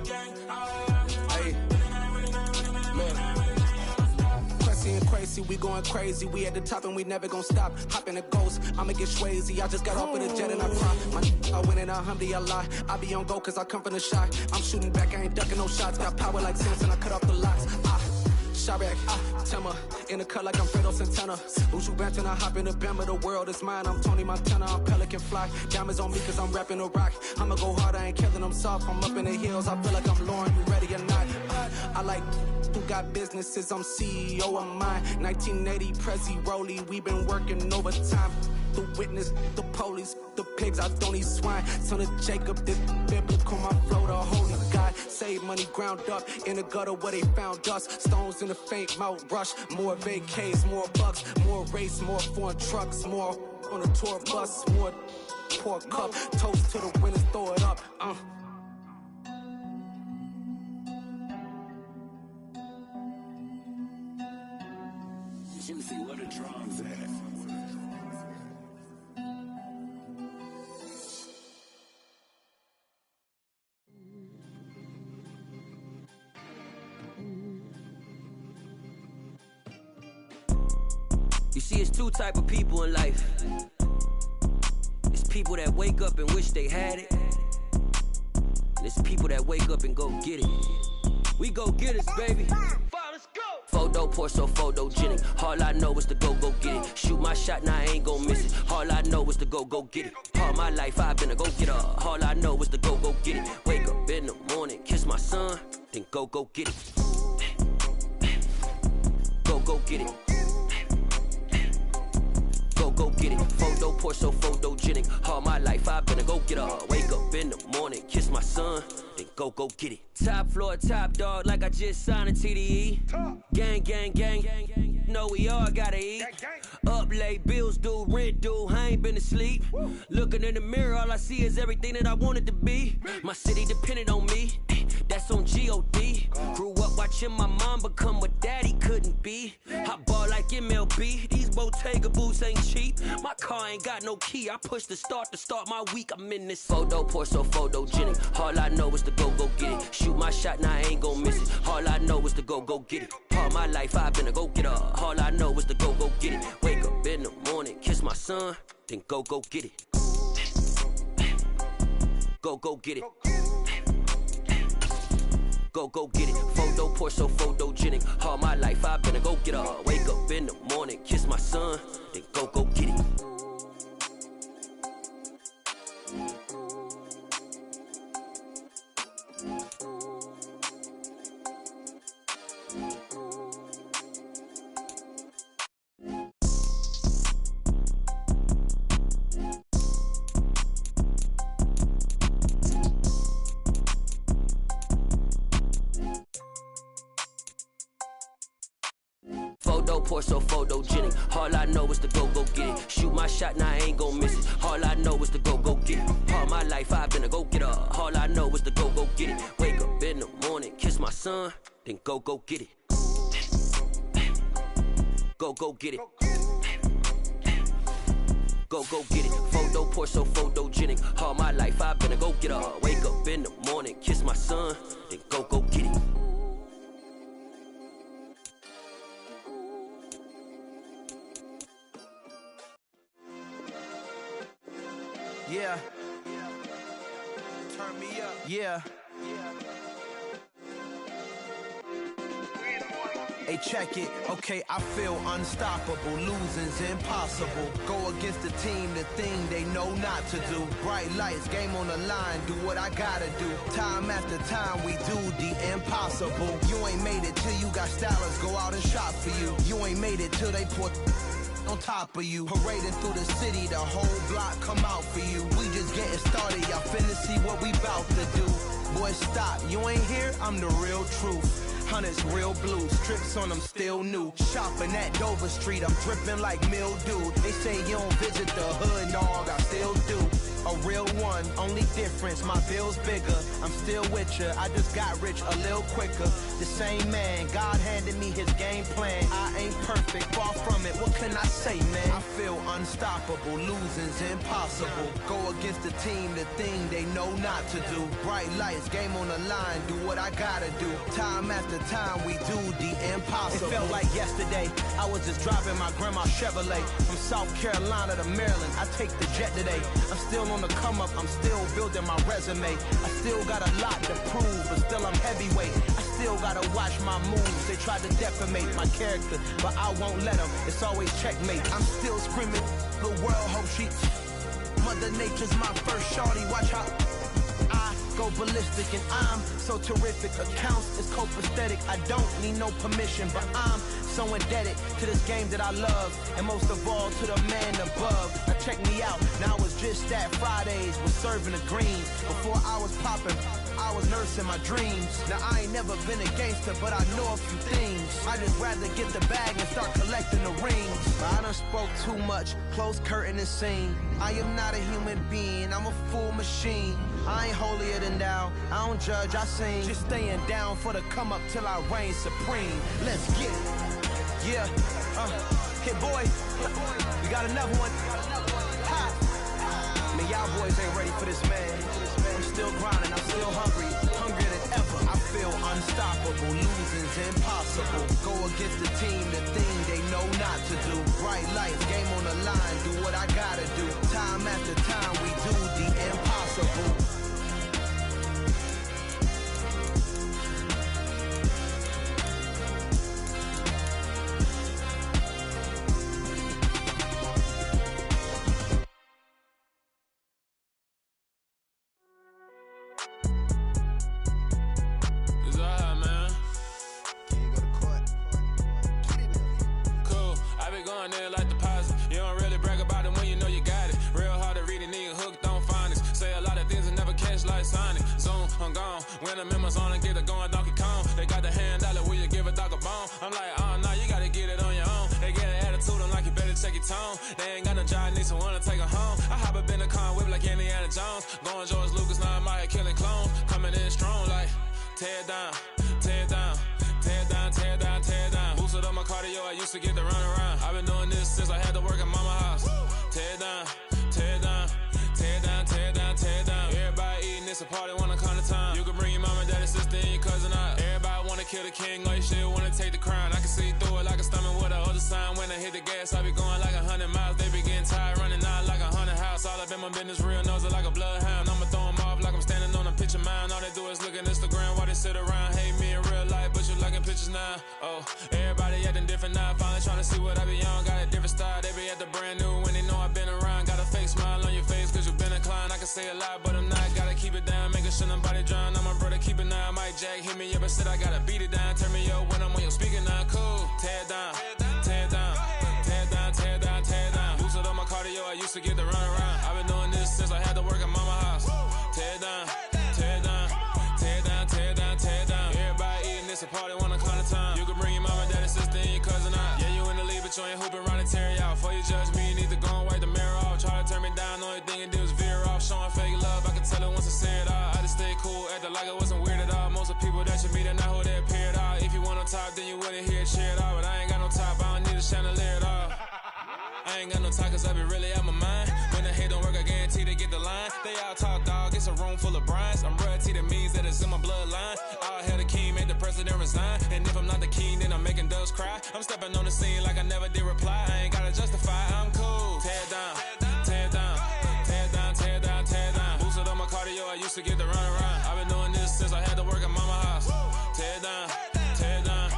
Hey, look. Crazy and crazy, we going crazy. We at the top and we never gonna stop. Hop in a ghost, I'ma get swayzy. I just got off with a jet and I fly. I win in a Humvee, I lie. I be on go cause I come from the shot. I'm shooting back, I ain't ducking no shots. Got power like Samson, I cut off the locks. Shot back, Timmer, in the cut like I'm Fredo Santana. Uju Benton, I hop in the Bama, the world is mine. I'm Tony Montana, I'm Pelican Fly. Diamonds on me cause I'm rapping a rock. I'ma go hard, I ain't killing them soft. I'm up in the hills, I feel like I'm Lauren, you ready or not? I like who got businesses, I'm CEO of mine. 1980 Prezi Rolly, we been working overtime. The witness, the police, the pigs, I don't eat swine. Son of Jacob, this biblical, my flow, the holy God. Save money ground up in the gutter where they found us. Stones in the faint Mount Rush. More vacays, more bucks, more race, more foreign trucks, more on a tour bus, more pour cup. Toast to the winners, throw it up. Juicy, where the drums at? You see, it's two type of people in life. It's people that wake up and wish they had it, and it's people that wake up and go get it. We go get it, baby. Let's go. Photo pour so photogenic. All I know is to go get it. Shoot my shot, now I ain't gon' miss it. All I know is to go get it. All my life I've been a go-getter. All I know is to go get it. Wake up in the morning, kiss my son, then go get it. Go get it. Go get it. Photo pour so photogenic. All my life I've been a go-getter. Wake up in the morning, kiss my son, then go get it. Top floor, top dog, like I just signed a TDE. Gang, gang, gang, gang. Know we all gotta eat. Up late, bills due, rent due, I ain't been asleep. Looking in the mirror, all I see is everything that I wanted to be. My city depended on me, that's on G.O.D. Grew up watching my mom become what daddy couldn't be. I ball like MLB, these Bottega boots ain't cheap. My car ain't got no key, I push the start to start my week. I'm in this photo pour so photogenic. All I know is to go get it. Shoot my shot, now I ain't gon' miss it. All I know is to go get it. All my life I've been a go-getter. All I know is to go get it. Wake up in the morning, kiss my son, then go get it. Go get it. Go get it. Photo pour so photogenic. All my life I've been a go-getter. Wake up in the morning, kiss my son, then go get it. Photo pour so photogenic. All I know is to go get it. Shoot my shot, now I ain't gon' miss it. All I know is to go get it. All my life I've been a go-getter. All I know is to go get it. Wake up in the morning, kiss my son, then go get it. Go get it. Go get it. Photo pour so photogenic. All my life I've been a go-getter. Wake up in the morning, kiss my son, then go get it. Yeah. Turn me up. Yeah. Hey, check it. Okay, I feel unstoppable. Losing's impossible. Go against the team, the thing they know not to do. Bright lights, game on the line. Do what I gotta do. Time after time, we do the impossible. You ain't made it till you got stylers go out and shop for you. You ain't made it till they put on top of you. Parading through the city, the whole block come out for you. We just getting started, y'all finna see what we bout to do. Boy, stop, you ain't here, I'm the real truth. Hunters, real blue, strips on them still new. Shopping at Dover Street, I'm dripping like mildew. They say you don't visit the hood, dog, I still do. a real one. Only difference, my bill's bigger. I'm still with ya, I just got rich a little quicker. The same man, God handed me his game plan. I ain't perfect, far from it, what can I say, man? I feel unstoppable, losing's impossible. Go against the team, the thing they know not to do. Bright lights, game on the line, do what I gotta do. Time after time, we do the impossible. It felt like yesterday, I was just driving my grandma's Chevrolet. From South Carolina to Maryland, I take the jet today. I'm still on the come up, I'm still building my resume. I still got a lot to prove, but still I'm heavyweight. I still gotta watch my moves, they try to defamate my character, but I won't let them, it's always checkmate. I'm still screaming, the world hope she... Mother Nature's my first shorty, watch how I go ballistic and I'm so terrific. Accounts is copacetic, I don't need no permission, but I'm so indebted to this game that I love, and most of all to the man above. Now check me out, now it's just that Fridays was serving the greens. Before I was popping, I was nursing my dreams. Now I ain't never been a gangster, but I know a few things. I just rather get the bag and start collecting the rings. I done spoke too much, close curtain and scene. I am not a human being, I'm a full machine. I ain't holier than thou, I don't judge, I sing. Just staying down for the come up till I reign supreme. Let's get it. Yeah, hit boy, we got another one. Ha. Man, y'all boys ain't ready for this, man. I'm still grinding, I'm still hungry, hungrier than ever. I feel unstoppable, losing's impossible. Go against the team, the thing they know not to do. Bright lights, game on the line, do what I gotta do. Time after time, we do the impossible. When the members on and get it going Donkey Kong, they got the hand dollar, will you give a dog a bone? I'm like, oh no, you gotta get it on your own. They get an attitude, I'm like, you better check your tone. They ain't got no job, need someone to take her home. I hop up in the car, whip like Indiana Jones. Going George Lucas, now I'm out here killing clones. Coming in strong like, tear down, tear down, tear down, tear down, tear down. Boosted up my cardio, I used to get to run around. I've been doing this since I had to work at mama house. Tear down, tear down, tear down, tear down, tear down. Everybody eating, it's a party, wanna come to time. You can bring your mama, daddy, sister, and your cousin out. Everybody wanna kill the king, or you shit wanna take the crown. I can see through it like a stomach with a other sign. When I hit the gas, I be going like 100 miles. They be getting tired, running out like 100 house. All up in my business, real nose it like a bloodhound. I'ma throw them off like I'm standing on a picture mound. All they do is look at Instagram while they sit around. Hate me in real life, but you liking pictures now. Oh, everybody acting different now. Finally trying to see what I be on. Got a different style, they be at the brand new when they know I've been around. Got a fake smile on your face, cause you been inclined. I can say a lot, but I'm not. Gotta keep it down, making sure nobody drown. I'm my brother, keep it now. Mike Jack hit me up and said I gotta beat it down. Turn me up when I'm on your speaker now. Cool, tear down, tear down, tear down, tear down, tear down. Boosted up my cardio, I used to get to run around. I've been doing this since I had to work at mama house. Tear down, tear down, tear down, tear down, tear down. Everybody eating, it's a party, wanna come to time. You can bring your mama, daddy, sister, and your cousin out. Yeah, you in the league, but you ain't hooping around and tear you out. Before you judge me, you need to go and wipe the mirror off. Try to turn me down, only thing you did was veer off. Showing fake love, I can tell it once I say it all. I just stay cool, acting like it wasn't weird at all. Most of the people that you meet are not who they appear at all. If you want on top, then you wouldn't hear it cheer at all. But I ain't got no top, I don't need a chandelier at all. I ain't got no time, cause I be really out my mind. When the hate don't work, I guarantee they get the line. They all talk, dog, it's a room full of brinds. I'm royalty, that means that it's in my bloodline. All hell the king, made the president resign. And if I'm not the king, then I'm making doves cry. I'm stepping on the scene like I never did reply. I ain't gotta justify, I'm cool. Tear down, tear down, tear down, tear down, tear down. Boosted up my cardio, I used to get to run around. I've been doing this since I had to work at mama house. Tear down, tear down,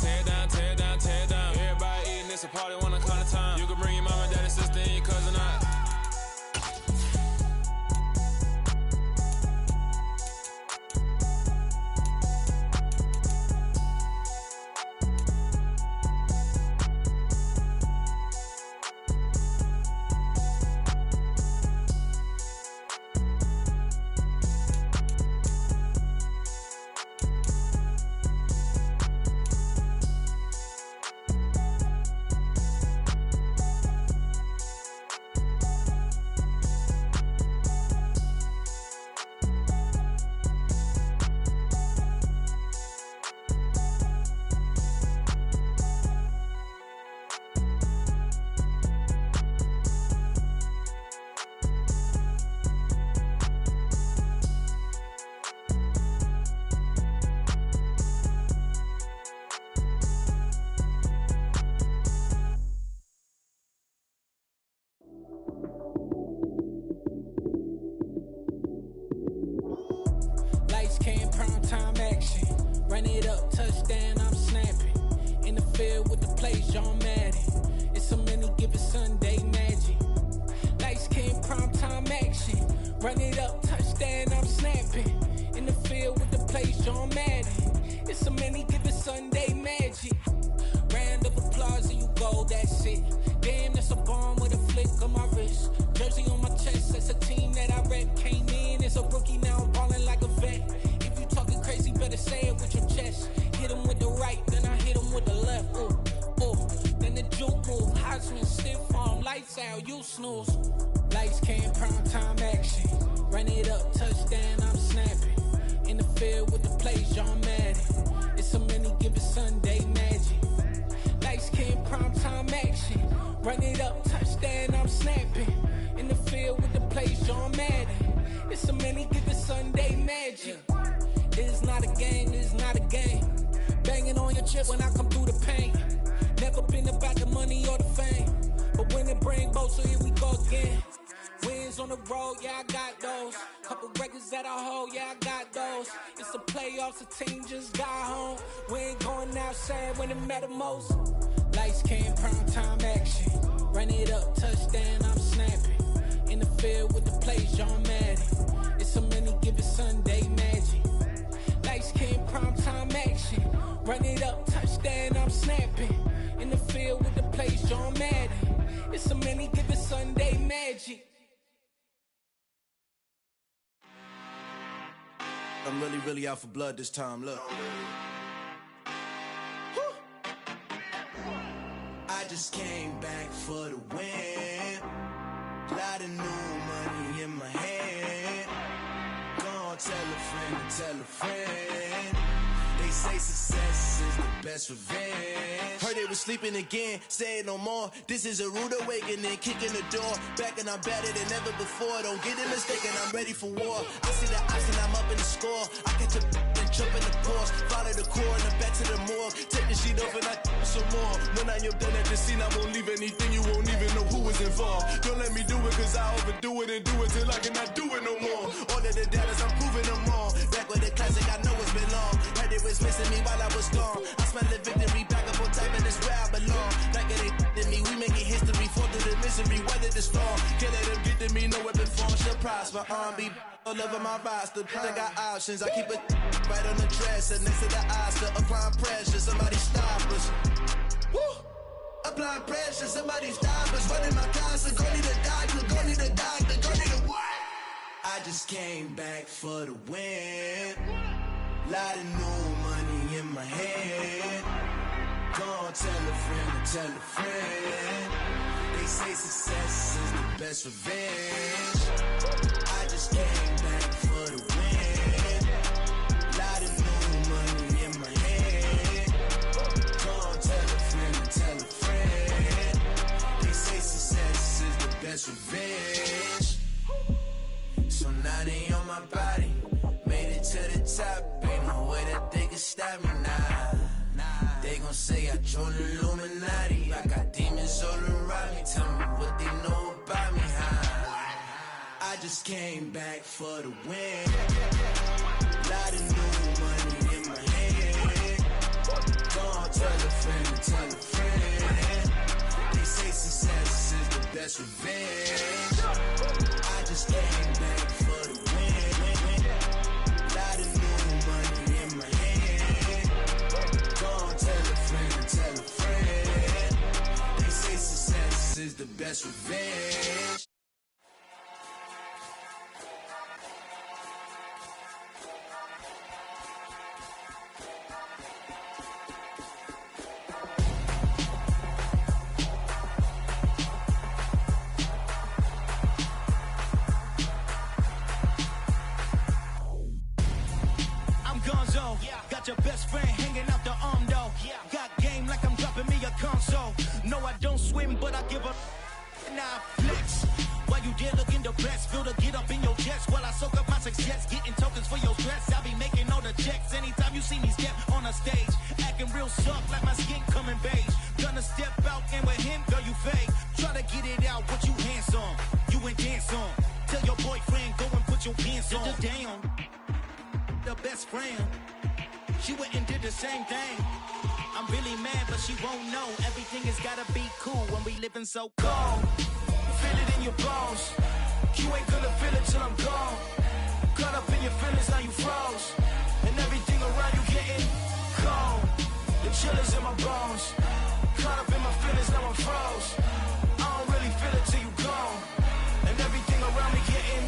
tear down, tear down, tear down. Everybody eating, it's a party, wanna come to time. You can bring your mama, daddy, sister, and your cousin out. touchdown, I'm snapping. In the field with the plays, John Madden. It's a many given Sunday magic. Light skin, prime time action. Run it up, touchdown, I'm snapping. In the field with the plays, John Madden. It's a many given Sunday magic. Round of applause and you go, that's it. Damn, that's a bomb with a flick on my wrist. Jersey on my chest, that's a team that I rep. Came in as a rookie, now I'm ballin' like a vet. If you talking crazy, better say it with your chest. Hit him with the right, then I hit him with the left. Ooh, ooh. Then the juke move, Heisman, stiff arm, lights out, you snooze. Lights came, prime time action. Run it up, touchdown, I'm snapping. In the field with the plays, John Madden. It's a many given Sunday magic. Lights came, prime time action. Run it up, touchdown, I'm snapping. In the field with the plays, John Madden. It's a many given Sunday magic. It is not a game, it is not a game. Banging on your chip when I come through the paint. Never been about the money or the fame. But when it bring both, so here we go again. Wins on the road, yeah, I got those. Couple records that I hold, yeah, I got those. It's the playoffs, the team just got home. We ain't going outside when it matter most. Lights came, prime time action. Run it up, touchdown, I'm snapping. In the field with the plays, John Madden. It's a many given Sunday magic. Lights came, prime time action. Run it up, touchdown, I'm snapping. In the field with the plays, John Madden. It's a many given Sunday magic. I'm really out for blood this time, look. I just came back for the win. Lot of new money in my hand. Gonna tell a friend to tell a friend. They say success is the best revenge. Heard they was sleeping again, say it no more. This is a rude awakening, kicking the door. Back and I'm better than ever before. Don't get it mistaken, I'm ready for war. I see the option, I'm up in the score. I catch a and jump in the course. Follow the core and then back to the morgue. Take the sheet off and I some more. When I am done at the scene, I won't leave anything. You won't even know who was involved. Don't let me do it, cause I overdo it and do it till I cannot do it no more. All of the doubters, I'm proving them wrong. Back with the classic, I know it's been long. Heard it was missing me while I was gone. I smell the victory, back up on time, and it's where I belong. Like it ain't to me, we making history. Fall through the misery, weather the storm. Can't let them get to me, no weapon form shall prosper. R&B all over my roster. I got options, I keep it right on the dresser. Next to the Oscar, applying pressure, somebody stop us. Woo! Applying pressure, somebody stop us. Running my closet, go need a doctor, go need a doctor, go need a what? I just came back for the win. Lot of new money in my hand. Gonna tell a friend to tell a friend. They say success is the best revenge. I just came back for the win. Lot of new money in my hand. Gonna tell a friend to tell a friend. They say success is the best revenge. So now they on my body. Made it to the top, ain't no way that they can stop me now. They gon' say I joined the Illuminati. I got demons all around me, tell me what they know about me, huh? I just came back for the win. Lot of new money in my hand. Gonna tell a friend to tell a friend. They say success is the best revenge. I just came back for the win. Lot of new money in my hand. Gonna tell a friend to tell a friend. They say success is the best revenge. Your best friend hanging out the arm though. Got game like I'm dropping me a console. No, I don't swim, but I give a now flex. While you there looking depressed, feel the get up in your chest while I soak up my success. Getting tokens for your stress. I'll be making all the checks anytime you see me step on a stage. Acting real soft like my skin coming beige. Gonna step out and with him, girl, you fake. Try to get it out, what you handsome. You ain't dance on. Tell your boyfriend, go and put your pants on. Down, the best friend. She went and did the same thing. I'm really mad, but she won't know. Everything has gotta be cool when we living so cold. Feel it in your bones. You ain't gonna feel it till I'm gone. Caught up in your feelings, now you froze. And everything around you getting cold. The chill is in my bones. Caught up in my feelings, now I'm froze. I don't really feel it till you gone. And everything around me getting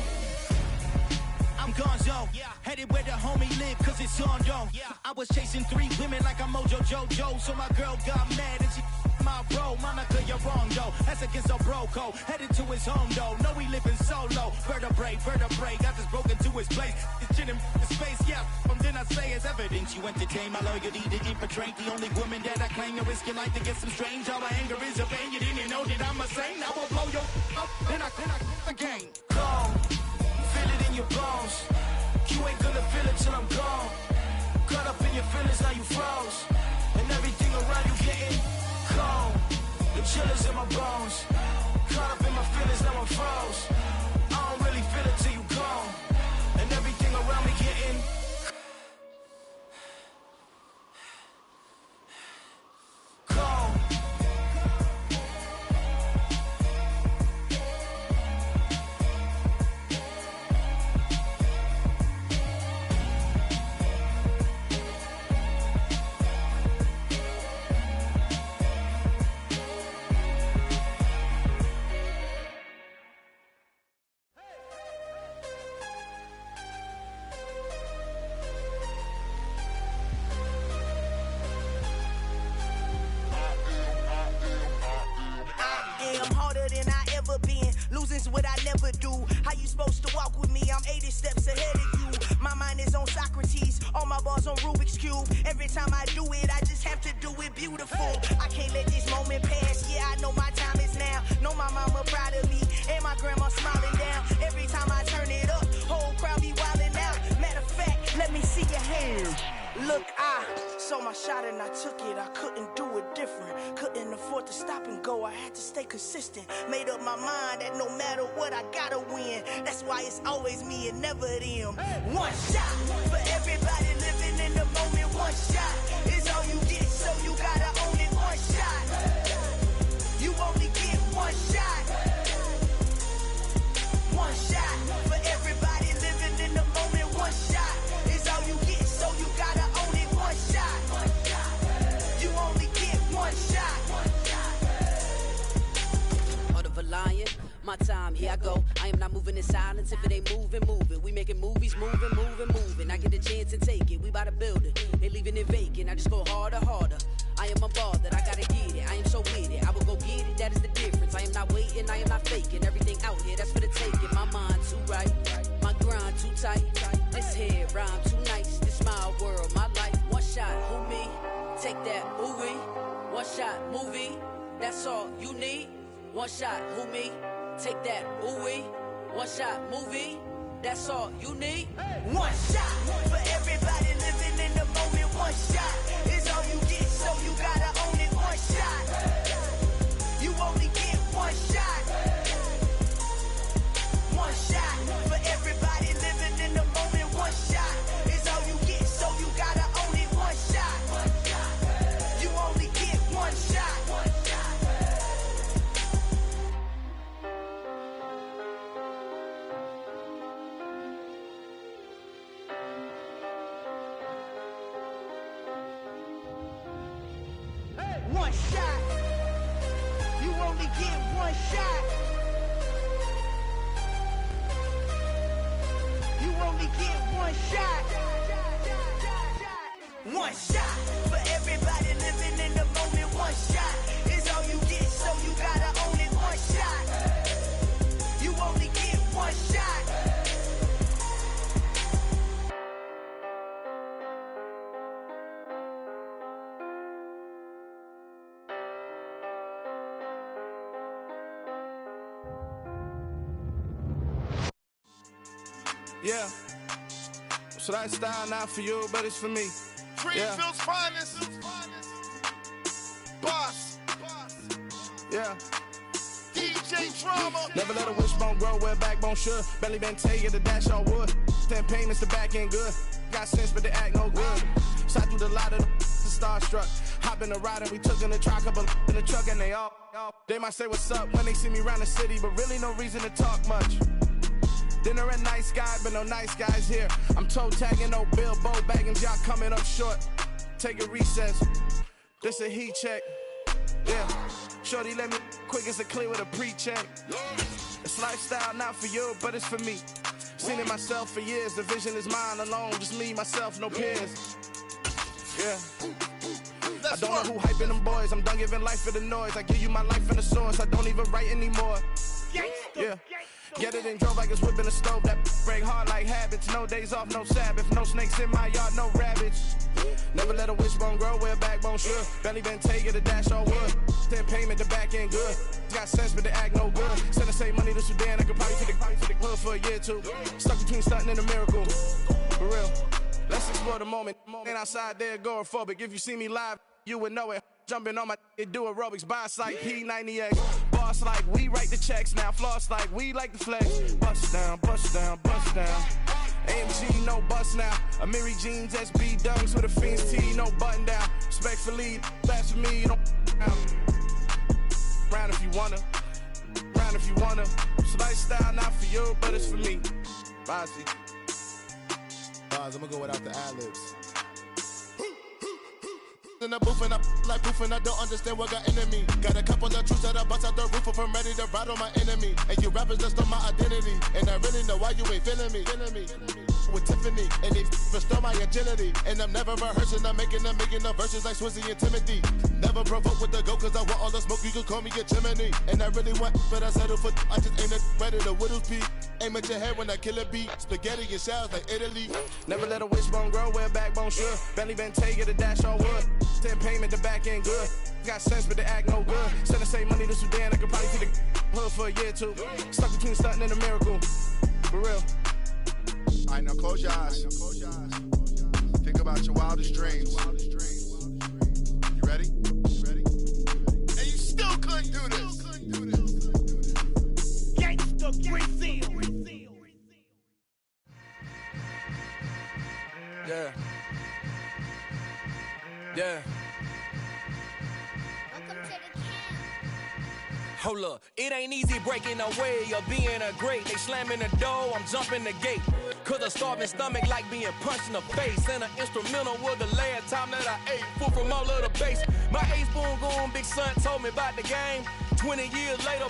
I'm gonzo, headed where the homie live, cause it's on though. I was chasing 3 women like I'm Mojo Jojo, so my girl got mad and she my bro. Monica, you're wrong though, that's against our bro code. Headed to his home though, no we living solo. Vertebrae, got this broken to his place. It's chin in the space, from then I say it's evidence. You entertain my loyalty to infiltrate. The only woman that I claim to risk your life to get some strange. All my anger is a pain, you didn't know that I'm a saint. Now I'll blow your up, then I again. Go. Feel it in your bones. You ain't gonna feel it till I'm gone. Caught up in your feelings, now you froze. And everything around you getting cold. The chill is in my bones. Caught up in my feelings, now I'm froze. I don't really feel it till you gone. And everything around me getting cold. Losing's what I never do. How you supposed to walk with me? I'm 80 steps ahead of you. My mind is on Socrates, all my bars on Rubik's Cube. Every time I do it, I just have to do it beautiful. I can't let this moment pass. Yeah, I know my time is now. Know my mama proud of me, and my grandma smiling down. Every time I turn it up, whole crowd be wilding out. Matter of fact, let me see your hands. Look, I saw my shot and I took it. I couldn't do it different. Couldn't afford to stop and go. I had to stay consistent. Made up my mind that no matter what, I gotta win. That's why it's always me and never them. One shot for everybody living in the moment. One shot is all you get, so you gotta own it. One shot. You only get one shot. One shot for everybody living in the moment. One shot is all you get, so you gotta own it. One shot. You only get one shot. Heart of a lion, my time, here I go. I am not moving in silence. If it ain't moving, move it. We making movies, moving. I get a chance and take it. We bout to build it. They leaving it vacant. I just go harder. I am a ball that I gotta get it. I am so with it. I will go get it. That is the difference. I am not waiting. I am not faking. Everything out here, that's for the taking. My mind too right. My grind too tight. This head rhyme too nice. This my world, my life. One shot, who me? Take that, who we? One shot, movie. That's all you need. One shot, who me? Take that, ooh wee. One shot, movie. That's all you need. One shot for everybody living in the moment. One shot is all you get, so you gotta own it. One shot. You only get one shot. One shot for everybody living in the moment. One shot is all you get, so you gotta own it. One shot. You only get one shot. One shot. You only get one shot. You only get one shot. One shot for everybody living in the moment. One shot is all you get, so you gotta own it. One shot. You only get one shot. Yeah. So that style not for you, but it's for me. Greenfield's finest. Boss. Yeah. DJ Drama. Never let a wishbone grow where backbone should. Belly been tell you the dash on wood. 10 payments, the back end good. Got sense, but they act no good. Sat through the lot of the starstruck. Hop in the ride and we took in the truck, couple in the truck, and they might say what's up when they see me around the city, but really no reason to talk much. Dinner at Nice Guy, but no nice guys here. I'm toe tagging, no Bilbo Baggins, y'all coming up short. Take a recess. This a heat check. Yeah. Shorty let me quick as a clear with a pre-check. It's lifestyle, not for you, but it's for me. Seen it myself for years. The vision is mine alone. Just me, myself, no peers. Yeah. I don't know who hyping them boys. I'm done giving life for the noise. I give you my life in the source. I don't even write anymore. Yeah. Get it and drove like it's whipping a stove. That break hard like habits. No days off, no Sabbath. No snakes in my yard, no rabbits. Never let a wishbone grow where a backbone should. Belly been taking a dash all wood. Then payment, the back end good. Got sense, but the act no good. Send the same money to Sudan. I could probably take the hood for a year or two. Stuck between stunting and a miracle. For real. Let's explore the moment. Ain't outside there agoraphobic. If you see me live, you would know it. Jumping on my do aerobics, boss like P90X. Boss like we write the checks now. Floss like we like the flex. Bust down, bust down, bust down. AMG, no bust now. Amiri jeans, SB dunks with a Fiends T, no button down. Respectfully, that's for me, you don't round if you wanna. Round if you wanna. It's lifestyle, not for you, but it's for me. Bossy. Bars, I'm gonna go without the ad-libs. In the booth and I like proof and I don't understand what got into me. Got a couple of truths that I bust out the roof if I'm ready to ride on my enemy. And you rappers just on my identity. And I really know why you ain't feeling me. With Tiffany and they restore my agility. And I'm never rehearsing, I'm making the verses like Swizzy and Timothy. Never provoke with the go cause I want all the smoke, you can call me a chimney. And I really want, but I settle for I just ain't ready to whittles peak. Aim at your head when I kill a beat. Spaghetti and shells like Italy. Never let a wishbone grow where a backbone should. Belly been taking a dash all wood. Then payment, the back end good. Got sense, but the act no good. Send the same money to Sudan, I could probably take the hood for a year or two. Stuck between stunting and a miracle. For real. Alright, now close your eyes. Think about your wildest dreams. You ready? And you still couldn't do this. Gangsta Brazil. Yeah. Yeah. Hold up, it ain't easy breaking away or being a great. They slamming the door, I'm jumping the gate. Cause a starving stomach like being punched in the face. And an instrumental was the last time that I ate. Full from all of the bass. My ace boom goon, big son told me about the game. 20 years later,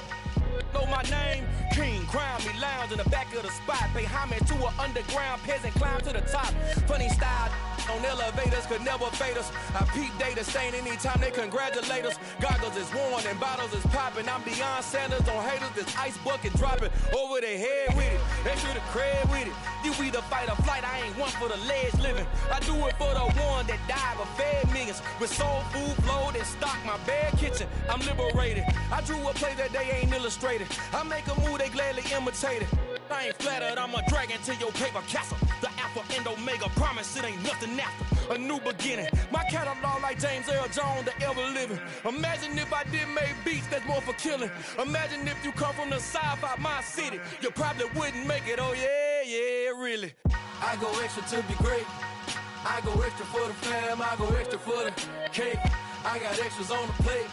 know my name. King, crown me, lounge in the back of the spot. Pay homage to an underground peasant, climb to the top. Funny style on elevators could never fade us. I peep data stain anytime they congratulate us. Goggles is worn and bottles is popping. I'm beyond Sanders on haters, this ice bucket dropping over their head with it. They should have cred with it. You either fight or flight, I ain't one for the ledge living. I do it for the one that died but fed millions. With soul food flowed and stocked my bare kitchen. I'm liberated. I drew a play that they ain't illustrated. I make a move, they gladly imitate it. I ain't flattered, I'm a dragon to your paper castle. The Alpha and Omega, promise it ain't nothing after. A new beginning. My catalog like James Earl Jones, the ever living. Imagine if I did make beats that's more for killing. Imagine if you come from the south out my city. You probably wouldn't make it, oh yeah, really. I go extra to be great. I go extra for the fam, I go extra for the cake. I got extras on the plate.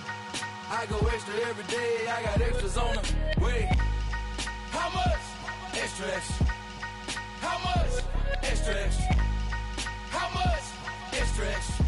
I go extra every day, I got extras on the way. How much? Extra, extra. How much? Extra, extra. How much? Extra, extra.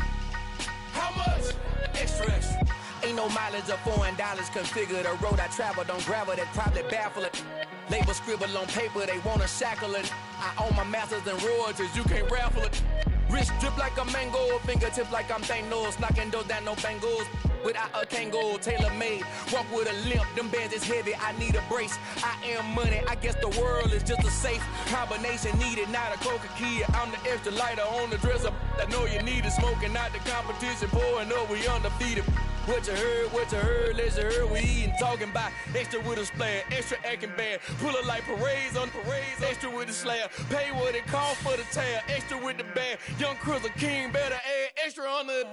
How much? Extra, extra. Ain't no mileage of $4 configure the road I travel. Don't gravel that probably baffle it. Label scribble on paper, they wanna shackle it. I own my masters and royalties, you can't raffle it. Wrist drip like a mango, fingertips like I'm Thanos, knocking those down no bangles. Without a Kango, tailor-made, walk with a limp, them bands is heavy, I need a brace. I am money, I guess the world is just a safe combination needed, not a coca key. I'm the extra lighter on the dresser, I know you need it, smoking out the competition, pouring up, we undefeated. What you heard, let's heard, we eating, talking about extra with a splash, extra acting bad, pull it like parades on parades, extra with the slab, pay what it costs for the tab, extra with the bag, young Crizzle King, better add extra on the...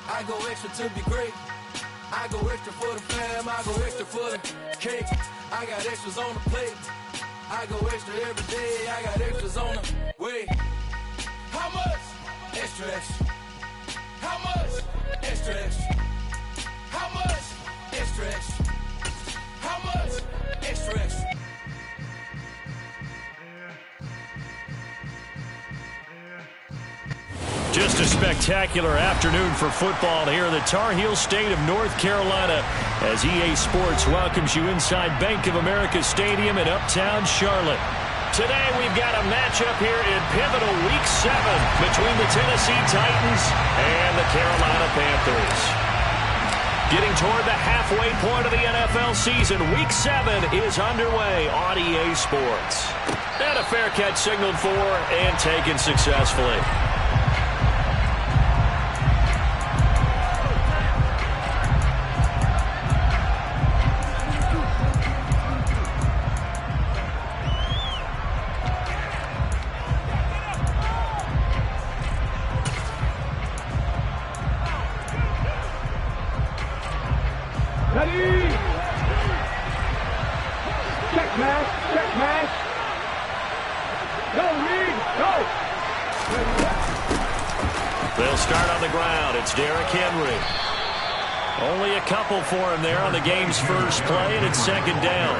I go extra to be great. I go extra for the fam, I go extra for the cake. I got extras on the plate. I go extra every day, I got extras on the way. How much? Extra, extra. Just a spectacular afternoon for football here in the Tar Heel state of North Carolina as EA Sports welcomes you inside Bank of America Stadium in Uptown Charlotte. Today we've got a matchup here in pivotal Week 7 between the Tennessee Titans and the Carolina Panthers. Getting toward the halfway point of the NFL season, Week 7 is underway on EA Sports. And a fair catch signaled for and taken successfully. They'll start on the ground. It's Derrick Henry. Only a couple for him there on the game's first play, and it's second down.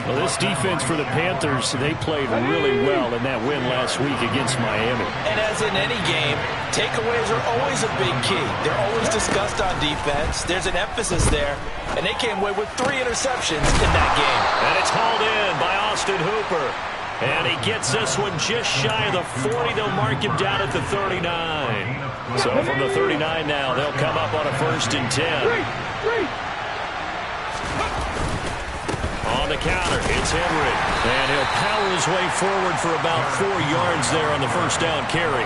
Well, this defense for the Panthers, they played really well in that win last week against Miami. And as in any game, takeaways are always a big key. They're always discussed on defense. There's an emphasis there, and they came away with 3 interceptions in that game. And it's hauled in by Austin Hooper. And he gets this one just shy of the 40. They'll mark him down at the 39. So from the 39 now, they'll come up on a 1st and 10. On the counter, it's Henry. And he'll power his way forward for about 4 yards there on the first down carry.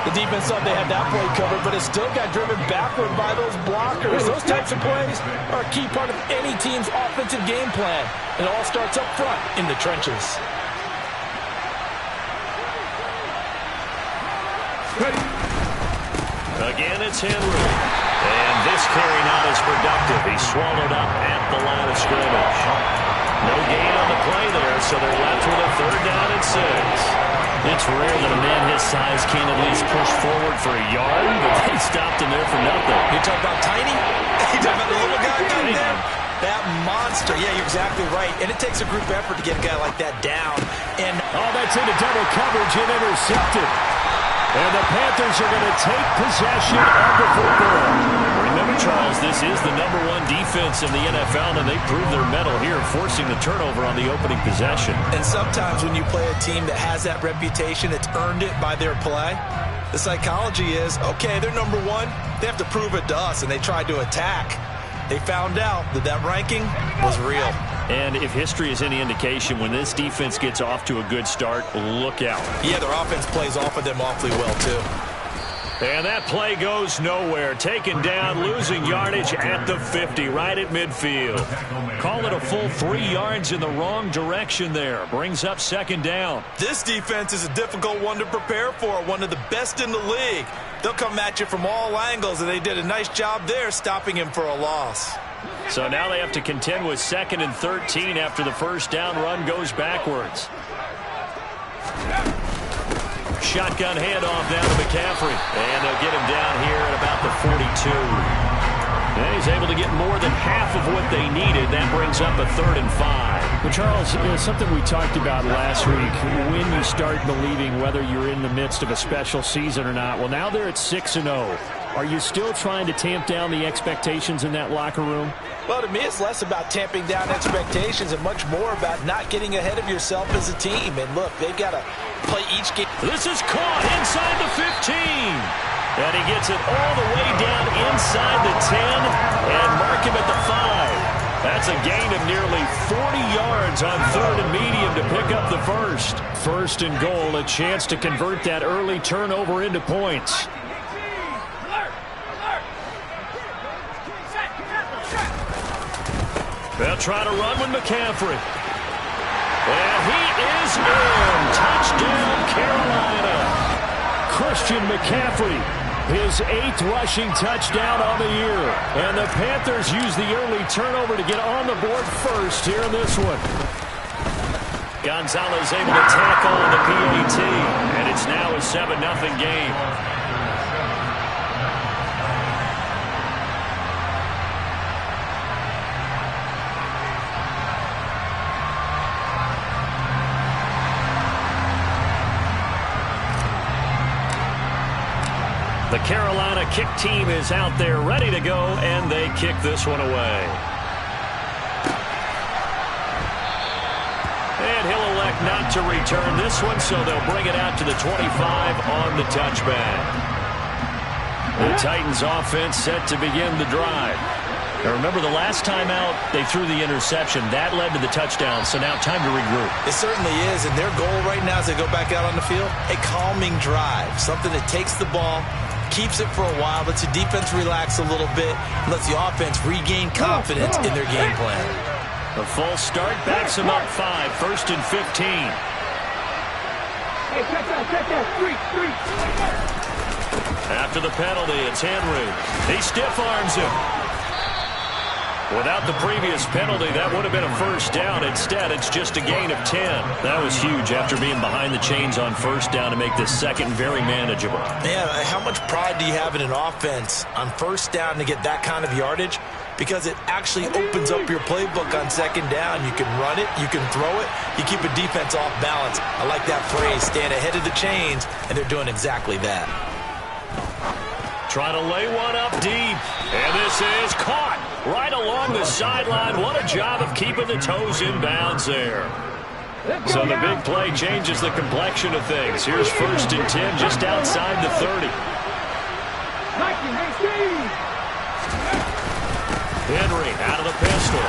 The defense thought they had that play covered, but it still got driven backward by those blockers. Those types of plays are a key part of any team's offensive game plan. It all starts up front in the trenches. Again, it's Henry. And this carry not as productive. He's swallowed up at the line of scrimmage. No gain on the play there, so they're left with a 3rd down and 6. It's rare that a man his size can't at least push forward for a yard, but they stopped him there for nothing. You talking about tiny? You talking about the little guy back there? That monster. Yeah, you're exactly right. And it takes a group effort to get a guy like that down. And that's into double coverage and intercepted. And the Panthers are going to take possession of the football. Remember, Charles, this is the #1 defense in the NFL, and they proved their mettle here, forcing the turnover on the opening possession. And sometimes when you play a team that has that reputation, it's earned it by their play. The psychology is, okay, they're #1. They have to prove it to us, and they tried to attack. They found out that that ranking was real. And if history is any indication, when this defense gets off to a good start, look out. Yeah, their offense plays off of them awfully well, too. And that play goes nowhere. Taken down, losing yardage at the 50, right at midfield. Call it a full 3 yards in the wrong direction there. Brings up 2nd down. This defense is a difficult one to prepare for, one of the best in the league. They'll come at you from all angles, and they did a nice job there stopping him for a loss. So now they have to contend with 2nd and 13 after the first down run goes backwards. Shotgun handoff down to McCaffrey. And they'll get him down here at about the 42. And he's able to get more than half of what they needed. That brings up a 3rd and 5. Well, Charles, something we talked about last week, when you start believing whether you're in the midst of a special season or not. Well, now they're at 6-0. Are you still trying to tamp down the expectations in that locker room? Well, to me, it's less about tamping down expectations and much more about not getting ahead of yourself as a team. And look, they've got to play each game. This is caught inside the 15. And he gets it all the way down inside the 10 and mark him at the 5. That's a gain of nearly 40 yards on 3rd and medium to pick up the first. 1st and goal, a chance to convert that early turnover into points. They'll try to run with McCaffrey. And he is in. Touchdown, Carolina. Christian McCaffrey, his 8th rushing touchdown on the year. And the Panthers use the early turnover to get on the board first here in this one. Gonzalez able to tackle the PAT. And it's now a 7-0 game. The Carolina kick team is out there ready to go, and they kick this one away. And he'll elect not to return this one, so they'll bring it out to the 25 on the touchback. The Titans offense set to begin the drive. Now remember, the last time out, they threw the interception. That led to the touchdown, so now time to regroup. It certainly is, and their goal right now as they go back out on the field, a calming drive, something that takes the ball, keeps it for a while, lets the defense relax a little bit, lets the offense regain confidence in their game plan. A false start backs him up 5, 1st and 15. Hey, check that, three. After the penalty, it's Henry. He stiff arms him. Without the previous penalty, that would have been a first down. Instead, it's just a gain of 10. That was huge after being behind the chains on first down to make this second very manageable. Man, how much pride do you have in an offense on first down to get that kind of yardage? Because it actually opens up your playbook on second down. You can run it, you can throw it, you keep a defense off balance. I like that phrase, stand ahead of the chains, and they're doing exactly that. Trying to lay one up deep, and this is caught right along the sideline. What a job of keeping the toes in bounds there. So the big play changes the complexion of things. Here's 1st and 10 just outside the 30. Henry out of the pistol.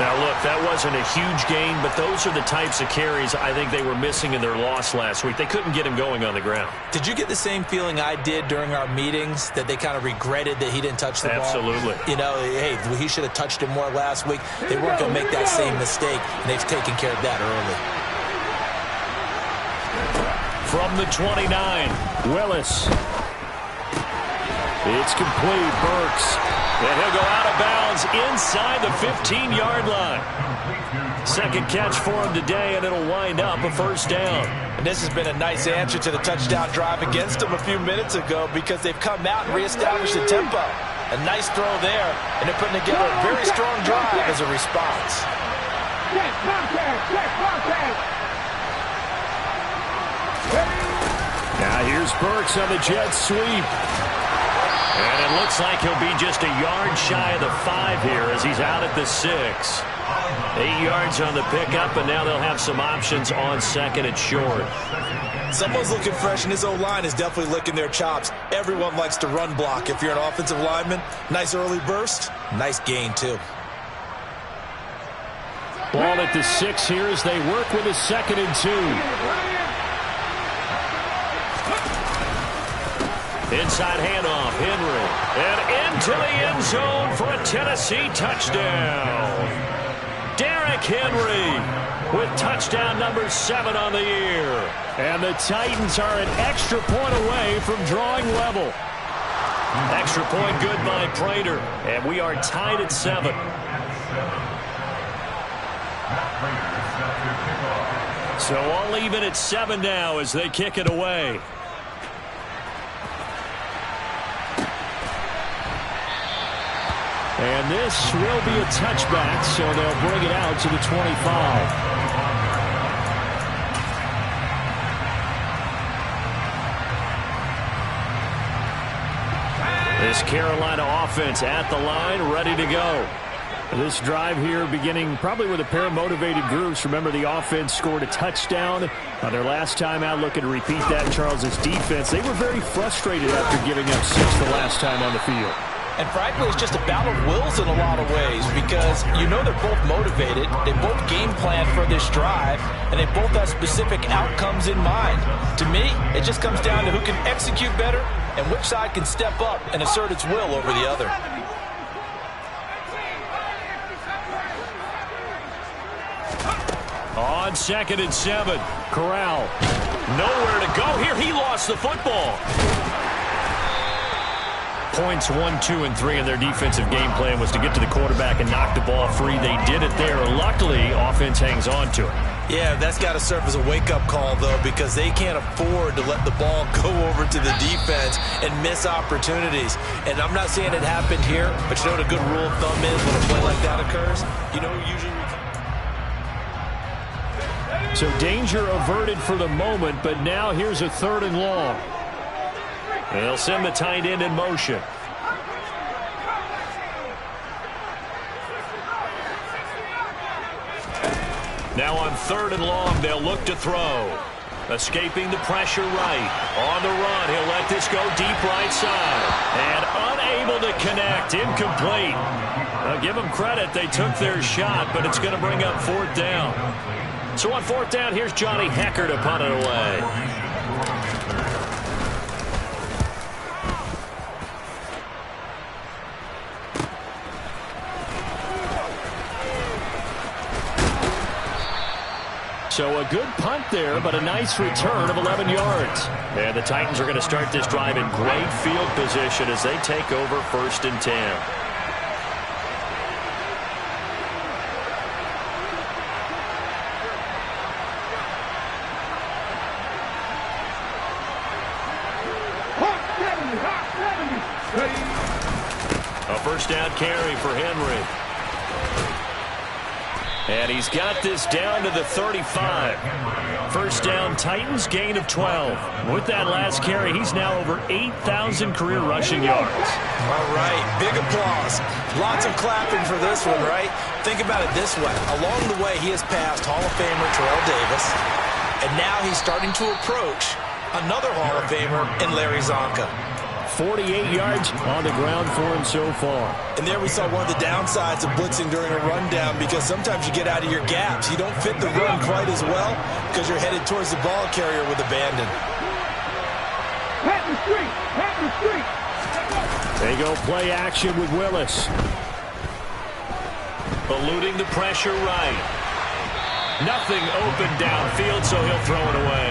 Now, look, that wasn't a huge gain, but those are the types of carries I think they were missing in their loss last week. They couldn't get him going on the ground. Did you get the same feeling I did during our meetings, that they kind of regretted that he didn't touch the ball? Absolutely. You know, hey, he should have touched it more last week. They weren't going to make that same mistake, and they've taken care of that early. From the 29, Willis. It's complete, Burks. And he'll go out of bounds inside the 15-yard line. Second catch for him today, and it'll wind up a first down. And this has been a nice answer to the touchdown drive against them a few minutes ago, because they've come out and reestablished the tempo. A nice throw there, and they're putting together a very strong drive as a response. Now here's Burks on the jet sweep. And it looks like he'll be just a yard shy of the 5 here as he's out at the 6. 8 yards on the pickup, and now they'll have some options on second and short. Someone's looking fresh, and his O-line is definitely licking their chops. Everyone likes to run block. If you're an offensive lineman, nice early burst, nice gain too. Ball at the 6 here as they work with a 2nd and 2. Inside handoff, Henry. And into the end zone for a Tennessee touchdown. Derrick Henry with touchdown number 7 on the year. And the Titans are an extra point away from drawing level. Extra point good by Prater. And we are tied at 7. So all even at 7 now as they kick it away. And this will be a touchback, so they'll bring it out to the 25. This Carolina offense at the line, ready to go. This drive here beginning probably with a pair of motivated groups. Remember, the offense scored a touchdown on their last time out. Looking to repeat that. Charles's defense, they were very frustrated after giving up 6 the last time on the field. And frankly, it's just a battle of wills in a lot of ways, because you know they're both motivated, they both game plan for this drive, and they both have specific outcomes in mind. To me, it just comes down to who can execute better and which side can step up and assert its will over the other. On 2nd and 7, Corral. Nowhere to go here. He lost the football. Points 1, 2, and 3 in their defensive game plan was to get to the quarterback and knock the ball free. They did it there. Luckily, offense hangs on to it. Yeah, that's got to serve as a wake-up call, though, because they can't afford to let the ball go over to the defense and miss opportunities. And I'm not saying it happened here, but you know what a good rule of thumb is when a play like that occurs? You know, usually So danger averted for the moment, but now here's a 3rd and long. And they'll send the tight end in motion. Now on 3rd and long, they'll look to throw. Escaping the pressure right. On the run, he'll let this go deep right side. And unable to connect. Incomplete. Now give them credit. They took their shot, but it's going to bring up 4th down. So on 4th down, here's Johnny Hecker to punt it away. So a good punt there, but a nice return of 11 yards. And the Titans are going to start this drive in great field position as they take over 1st and 10. A 1st down carry for Henry. And he's got this down to the 35. 1st down, Titans, gain of 12. With that last carry, he's now over 8,000 career rushing yards. All right, big applause. Lots of clapping for this one, right? Think about it this way. Along the way, he has passed Hall of Famer Terrell Davis, and now he's starting to approach another Hall of Famer in Larry Zonka. 48 yards on the ground for him so far. And there we saw one of the downsides of blitzing during a rundown, because sometimes you get out of your gaps. You don't fit the run quite as well because you're headed towards the ball carrier with abandon. They go play action with Willis. Eluding the pressure right. Nothing open downfield, so he'll throw it away.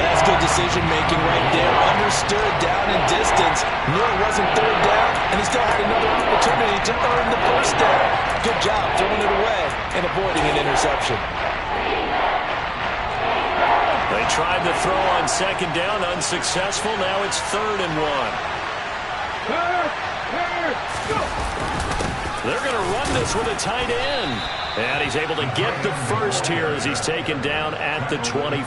That's good decision-making right there. Understood down in distance. Knew it wasn't 3rd down, and he still had another opportunity to earn the 1st down. Good job throwing it away and avoiding an interception. They tried to throw on 2nd down, unsuccessful. Now it's 3rd and 1. They're going to run this with a tight end. And he's able to get the first here as he's taken down at the 25.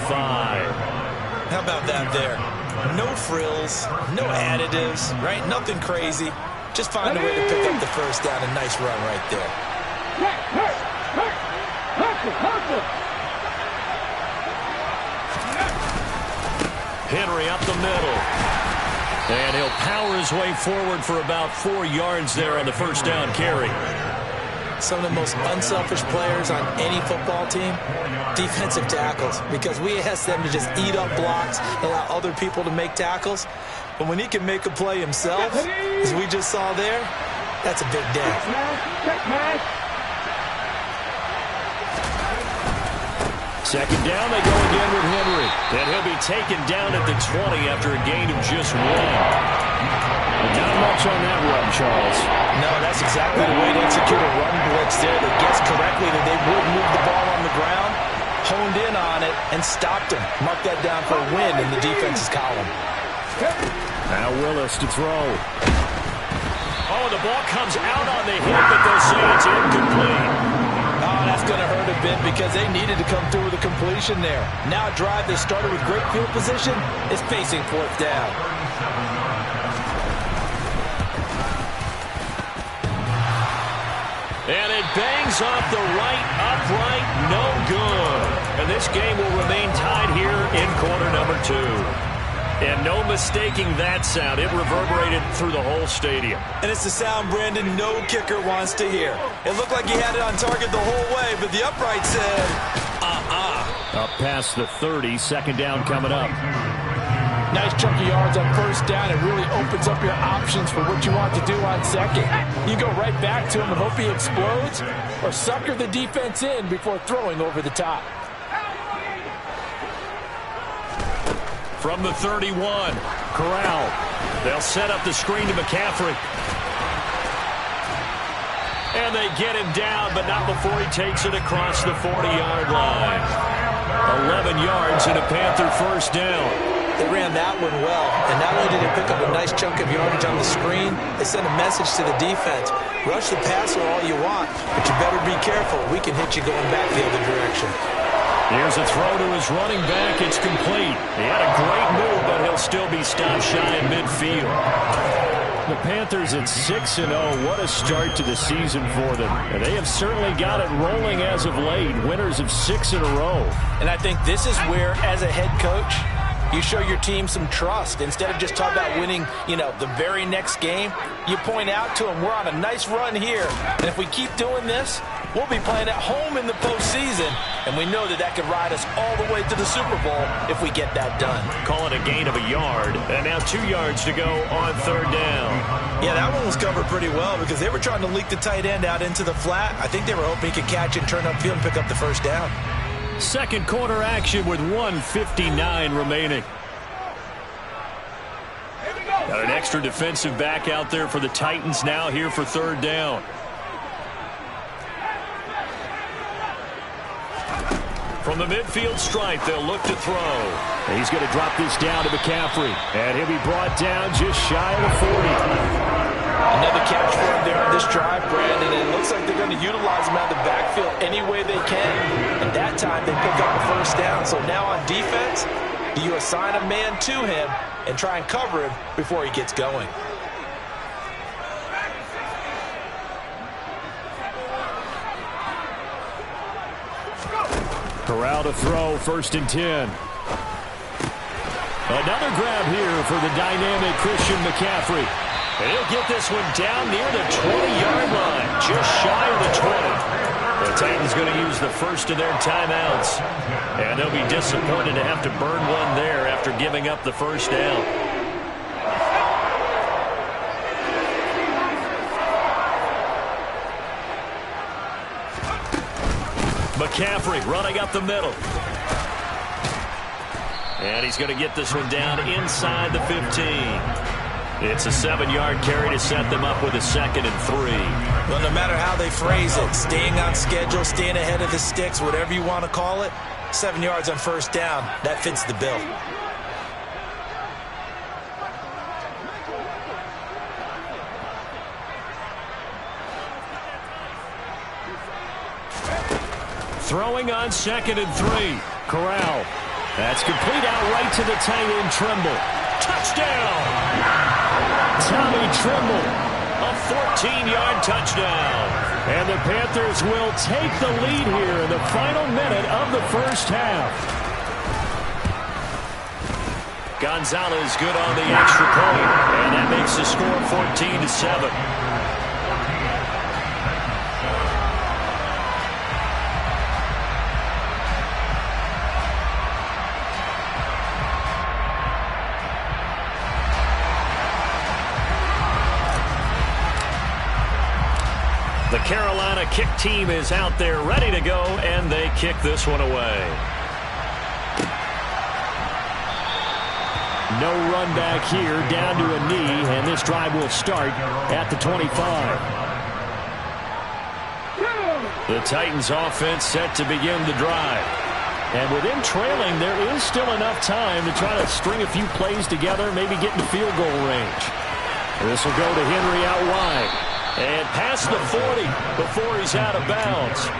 How about that there? No frills, no additives, right? Nothing crazy. Just find a way to pick up the 1st down. A nice run right there. Henry up the middle. And he'll power his way forward for about 4 yards there on the 1st down carry. Some of the most unselfish players on any football team, defensive tackles, because we ask them to just eat up blocks, allow other people to make tackles. But when he can make a play himself, as we just saw there, that's a big day. Second down, they go again with Henry. And he'll be taken down at the 20 after a gain of just 1. Not much on that run, Charles. No, that's exactly the way to execute a run blitz there. They guessed correctly that they would move the ball on the ground, honed in on it, and stopped him. Mark that down for a win in the defense's column. Now Willis to throw. Oh, the ball comes out on the hit, but they'll say it's incomplete. Oh, that's going to hurt a bit because they needed to come through with a completion there. Now a drive that started with great field position is facing 4th down. And it bangs off the right upright, no good. And this game will remain tied here in quarter number 2. And no mistaking that sound. It reverberated through the whole stadium. And it's the sound, Brandon, no kicker wants to hear. It looked like he had it on target the whole way, but the upright said, Up past the 30, 2nd down coming up. Nice chunk of yards on 1st down. It really opens up your options for what you want to do on 2nd. You go right back to him and hope he explodes, or sucker the defense in before throwing over the top. From the 31, Corral. They'll set up the screen to McCaffrey. And they get him down, but not before he takes it across the 40-yard line. 11 yards and a Panther 1st down. They ran that one well, and not only did they pick up a nice chunk of yardage on the screen, they sent a message to the defense. Rush the passer all you want, but you better be careful. We can hit you going back the other direction. Here's a throw to his running back. It's complete. He had a great move, but he'll still be stopped shy of midfield. The Panthers at 6-0. What a start to the season for them. And they have certainly got it rolling as of late. Winners of 6 in a row. And I think this is where, as a head coach, you show your team some trust. Instead of just talking about winning, the very next game, you point out to them, we're on a nice run here. And if we keep doing this, we'll be playing at home in the postseason. And we know that could ride us all the way to the Super Bowl if we get that done. Call it a gain of a yard. And now 2 yards to go on third down. Yeah, that one was covered pretty well because they were trying to leak the tight end out into the flat. I think they were hoping he could catch it and turn upfield and pick up the first down. Second quarter action with 1:59 remaining. Got an extra defensive back out there for the Titans now here for third down. From the midfield stripe, they'll look to throw. He's going to drop this down to McCaffrey. And he'll be brought down just shy of the 40. Another catch for him there on this drive, Brandon. And it looks like they're going to utilize him out of the backfield any way they can. And that time they pick up the first down. So now on defense, do you assign a man to him and try and cover him before he gets going? Corral to throw, 1st and 10. Another grab here for the dynamic Christian McCaffrey. And he'll get this one down near the 20-yard line, just shy of the 20. The Titans going to use the first of their timeouts. And they'll be disappointed to have to burn one there after giving up the first down. McCaffrey running up the middle. And he's going to get this one down inside the 15. It's a 7-yard carry to set them up with a 2nd and 3. Well, no matter how they phrase it, staying on schedule, staying ahead of the sticks, whatever you want to call it, 7 yards on first down, that fits the bill. Throwing on 2nd and 3. Corral. That's complete out right to the tight end, Trimble. Touchdown! Tommy Trimble. A 14-yard touchdown. And the Panthers will take the lead here in the final minute of the first half. Gonzalez good on the extra point. And that makes the score 14-7. The Carolina kick team is out there ready to go, and they kick this one away. No run back here, down to a knee, and this drive will start at the 25. The Titans offense set to begin the drive. And with them trailing, there is still enough time to try to string a few plays together, maybe get in field goal range. This will go to Henry out wide. And past the 40 before he's out of bounds.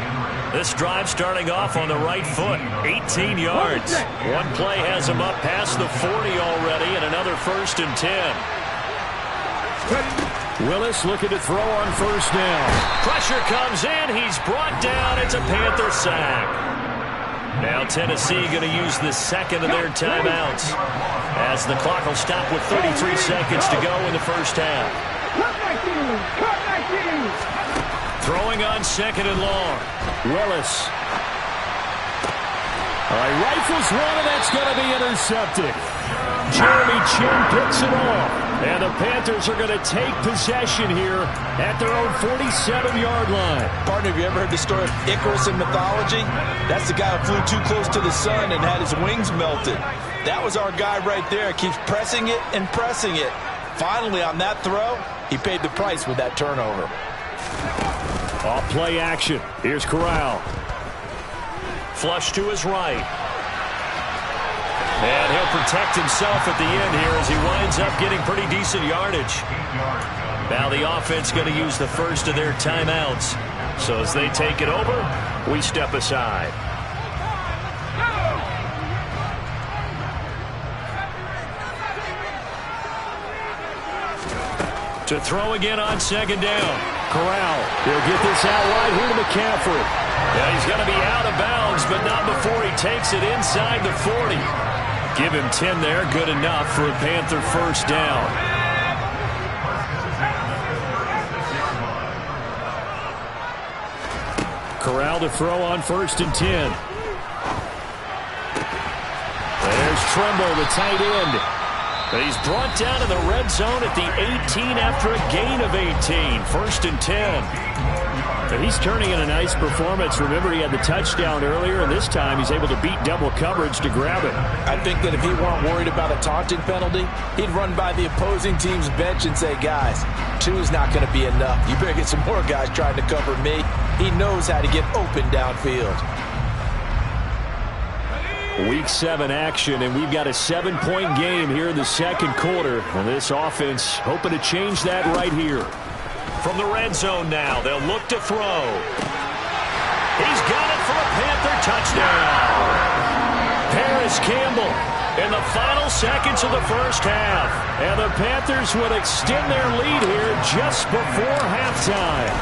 This drive starting off on the right foot. 18 yards. One play has him up past the 40 already, and another 1st and 10. Willis looking to throw on first down. Pressure comes in. He's brought down. It's a Panther sack. Now Tennessee going to use the 2nd of their timeouts, as the clock will stop with 33 seconds to go in the first half. Throwing on 2nd and long. Willis. Rifles one, and that's going to be intercepted. Jeremy Chin picks it off. And the Panthers are going to take possession here at their own 47-yard line. Partner, have you ever heard the story of Icarus in mythology? That's the guy who flew too close to the sun and had his wings melted. That was our guy right there. Keeps pressing it and pressing it. Finally, on that throw, he paid the price with that turnover. Off play action. Here's Corral. Flush to his right. And he'll protect himself at the end here as he winds up getting pretty decent yardage. Now the offense going to use the first of their timeouts. So as they take it over, we step aside. To throw again on second down. Corral. He'll get this out wide here to McCaffrey. Yeah, he's going to be out of bounds, but not before he takes it inside the 40. Give him 10 there. Good enough for a Panther first down. Corral to throw on 1st and 10. There's Tremble, the tight end. But he's brought down in the red zone at the 18 after a gain of 18. 1st and 10. But he's turning in a nice performance. Remember, he had the touchdown earlier, and this time he's able to beat double coverage to grab it. I think that if he weren't worried about a taunting penalty, he'd run by the opposing team's bench and say, guys, 2 is not going to be enough. You better get some more guys trying to cover me. He knows how to get open downfield. Week 7 action, and we've got a 7-point game here in the second quarter. And this offense hoping to change that right here. From the red zone now, they'll look to throw. He's got it for a Panther touchdown. Paris Campbell in the final seconds of the first half. And the Panthers would extend their lead here just before halftime.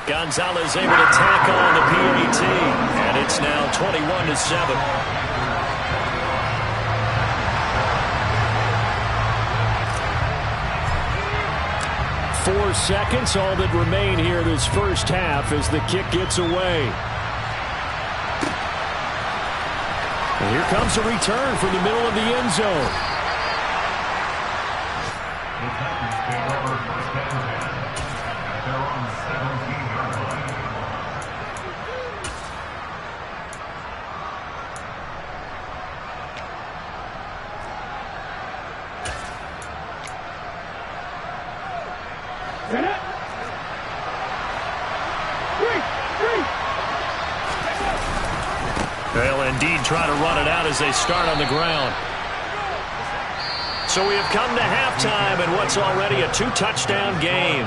Gonzalez able to tack on the PAT, and it's now 21-7. 4 seconds, all that remain here this first half as the kick gets away. And here comes a return from the middle of the end zone. They'll indeed try to run it out as they start on the ground. So we have come to halftime in what's already a 2-touchdown game.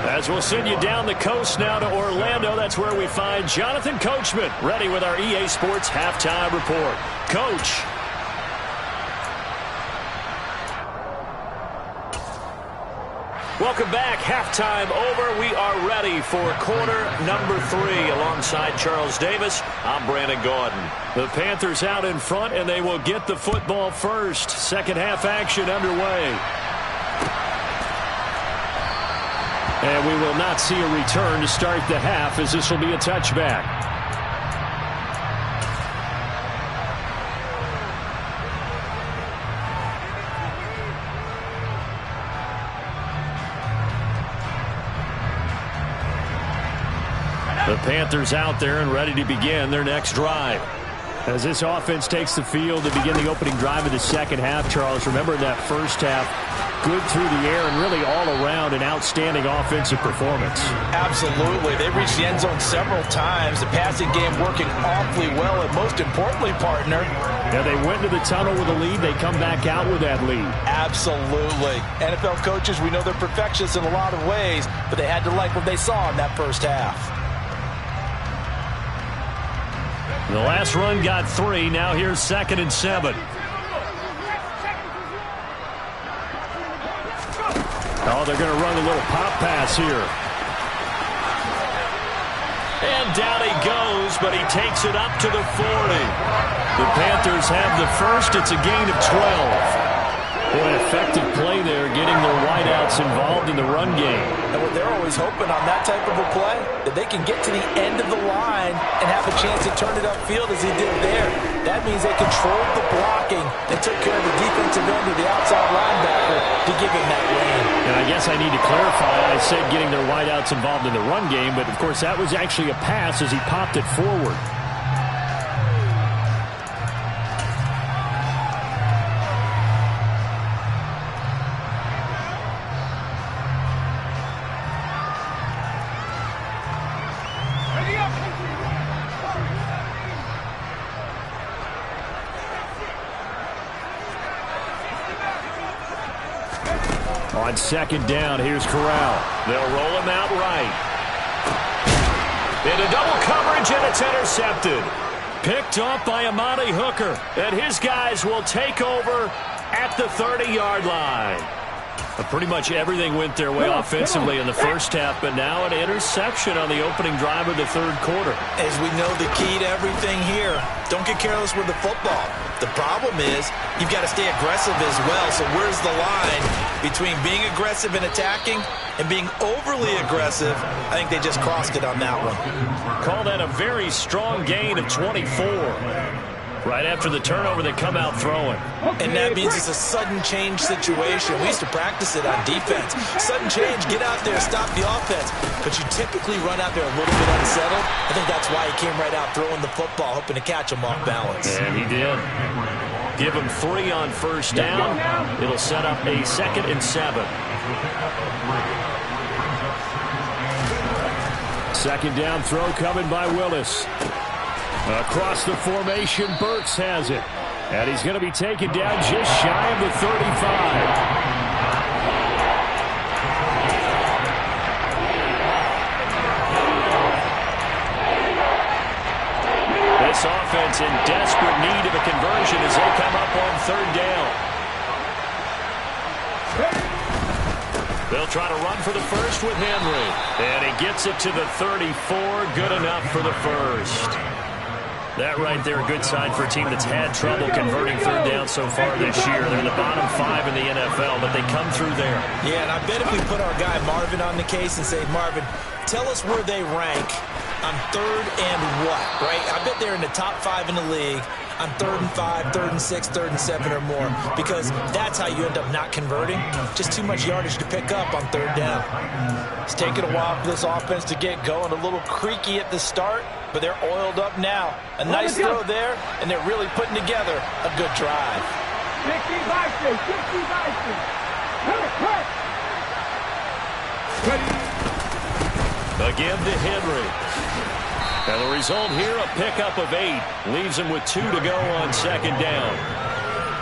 As we'll send you down the coast now to Orlando, that's where we find Jonathan Coachman ready with our EA Sports halftime report. Coach. Welcome back. Halftime over. We are ready for quarter number 3 alongside Charles Davis. I'm Brandon Gordon. The Panthers out in front, and they will get the football first. Second half action underway. And we will not see a return to start the half, as this will be a touchback. The Panthers out there and ready to begin their next drive. As this offense takes the field to begin the opening drive of the second half, Charles, remember that first half, good through the air and really all around an outstanding offensive performance. Absolutely. They reached the end zone several times. The passing game working awfully well, and most importantly, partner. Yeah, they went to the tunnel with a lead. They come back out with that lead. Absolutely. NFL coaches, we know they're perfectionists in a lot of ways, but they had to like what they saw in that first half. The last run got 3. Now here's 2nd and 7. Oh, they're going to run a little pop pass here. And down he goes, but he takes it up to the 40. The Panthers have the first. It's a gain of 12. Boy, an effective play there, getting their wideouts involved in the run game. And what they're always hoping on that type of a play, that they can get to the end of the line and have a chance to turn it upfield as he did there. That means they controlled the blocking and took care of the defensive end of the outside linebacker to give him that lane. And I guess I need to clarify, I said getting their wideouts involved in the run game, but of course that was actually a pass as he popped it forward. On second down, here's Corral. They'll roll him out right. Into double coverage, and it's intercepted. Picked off by Amani Hooker. And his guys will take over at the 30-yard line. Pretty much everything went their way offensively in the first half, but now an interception on the opening drive of the third quarter. As we know, the key to everything here, don't get careless with the football. The problem is you've got to stay aggressive as well. So where's the line between being aggressive and attacking and being overly aggressive? I think they just crossed it on that one. Call that a very strong gain of 24. Right after the turnover, they come out throwing. And that means it's a sudden change situation. We used to practice it on defense. Sudden change, get out there, stop the offense. But you typically run out there a little bit unsettled. I think that's why he came right out throwing the football, hoping to catch him off balance. And he did. Give him 3 on first down. It'll set up a 2nd and 7. Second down throw coming by Willis. Across the formation, Burks has it. And he's going to be taken down just shy of the 35. This offense in desperate need of a conversion as they come up on 3rd down. They'll try to run for the first with Henry. And he gets it to the 34. Good enough for the first. That right there, a good sign for a team that's had trouble converting 3rd down so far this year. They're in the bottom 5 in the NFL, but they come through there. Yeah, and I bet if we put our guy Marvin on the case and say, Marvin, tell us where they rank on 3rd and what, right? I bet they're in the top 5 in the league on 3rd and 5, 3rd and 6, 3rd and 7 or more, because that's how you end up not converting. Just too much yardage to pick up on 3rd down. It's taken a while for this offense to get going, a little creaky at the start, but they're oiled up now. A nice throw there, and they're really putting together a good drive. Again to Henry. And the result here, a pickup of 8. Leaves him with 2 to go on 2nd down.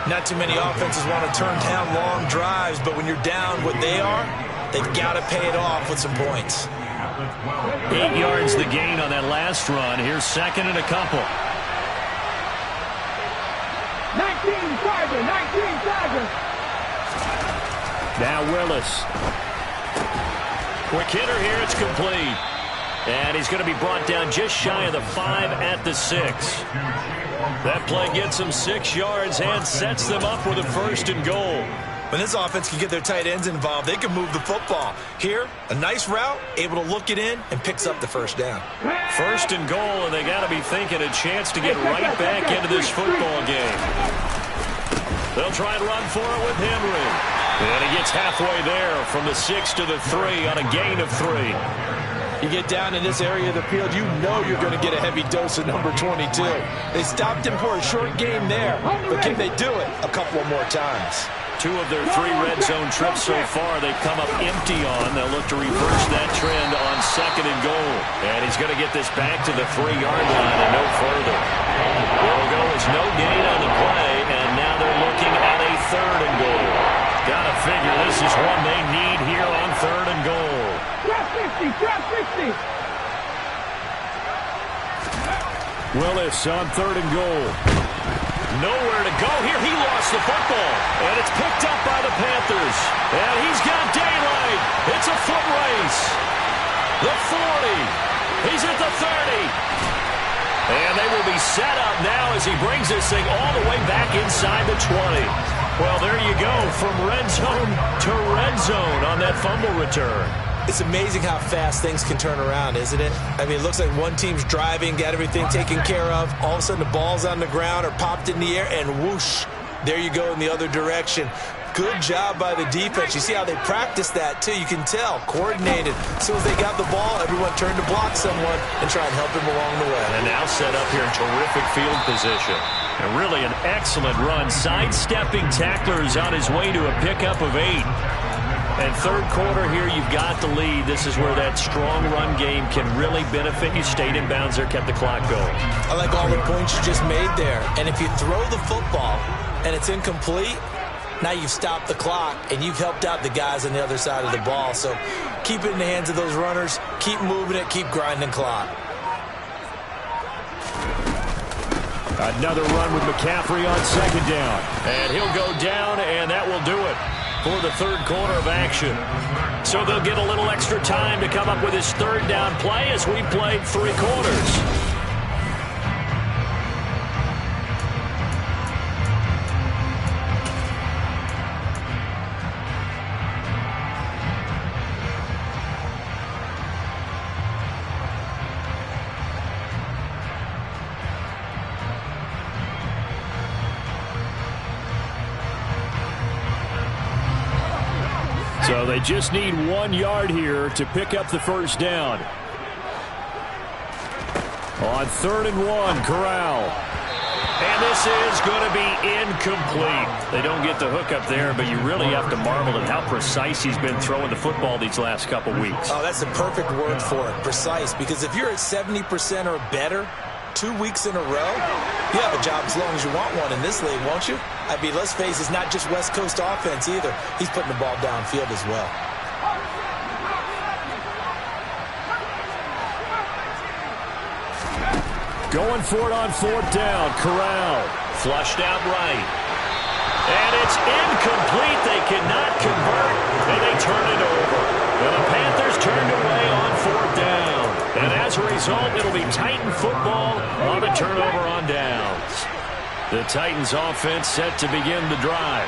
Not too many offenses want to turn down long drives, but when you're down what they are, they've got to pay it off with some points. 8 yards the gain on that last run. Here's 2nd and a couple. 19 Tiger. Now Willis. Quick hitter here. It's complete. And he's going to be brought down just shy of the 5 at the 6. That play gets him 6 yards and sets them up with a 1st and goal. When this offense can get their tight ends involved, they can move the football. Here, a nice route, able to look it in, and picks up the 1st down. 1st and goal, and they got to be thinking a chance to get right back into this football game. They'll try and run for it with Henry. And he gets halfway there from the 6 to the 3 on a gain of 3. You get down in this area of the field, you know you're going to get a heavy dose of number 22. They stopped him for a short game there, but can they do it a couple of more times? 2 of their 3 red zone trips so far they've come up empty on. They'll look to reverse that trend on 2nd and goal. And he's going to get this back to the 3-yard line and no further. Will go is no gain on the play, and now they're looking at a 3rd and goal. Gotta figure this is one they need here on 3rd and goal. Drop 60. Willis on 3rd and goal. Nowhere to go here. He lost the football. And it's picked up by the Panthers. And he's got daylight. It's a foot race. The 40. He's at the 30. And they will be set up now as he brings this thing all the way back inside the 20. Well, there you go. From red zone to red zone on that fumble return. It's amazing how fast things can turn around, isn't it? I mean, it looks like one team's driving, got everything taken care of. All of a sudden, the ball's on the ground or popped in the air, and whoosh, there you go in the other direction. Good job by the defense. You see how they practiced that, too. You can tell. Coordinated. As soon as they got the ball, everyone turned to block someone and try and help him along the way. And now set up here in terrific field position. And really an excellent run. Sidestepping tacklers on his way to a pickup of 8. And 3rd quarter here, you've got the lead. This is where that strong run game can really benefit you. Stayed in bounds there, kept the clock going. I like all the points you just made there. And if you throw the football and it's incomplete, now you've stopped the clock and you've helped out the guys on the other side of the ball. So keep it in the hands of those runners. Keep moving it. Keep grinding clock. Another run with McCaffrey on 2nd down. And he'll go down, and that will do it. for the third quarter of action. So they'll get a little extra time to come up with his third down play as we played 3 quarters. So they just need 1 yard here to pick up the first down. On 3rd and 1, Corral. And this is going to be incomplete. They don't get the hook up there, but you really have to marvel at how precise he's been throwing the football these last couple weeks. Oh, that's the perfect word for it, precise. Because if you're at 70% or better 2 weeks in a row, you have a job as long as you want one in this league, won't you? I mean, let's face it, it's not just West Coast offense either. He's putting the ball downfield as well. Going for it on 4th down. Corral flushed out right. And it's incomplete. They cannot convert, and they turn it over. And the Panthers turned away on 4th down. And as a result, it'll be Titan football on the turnover on downs. The Titans offense set to begin the drive.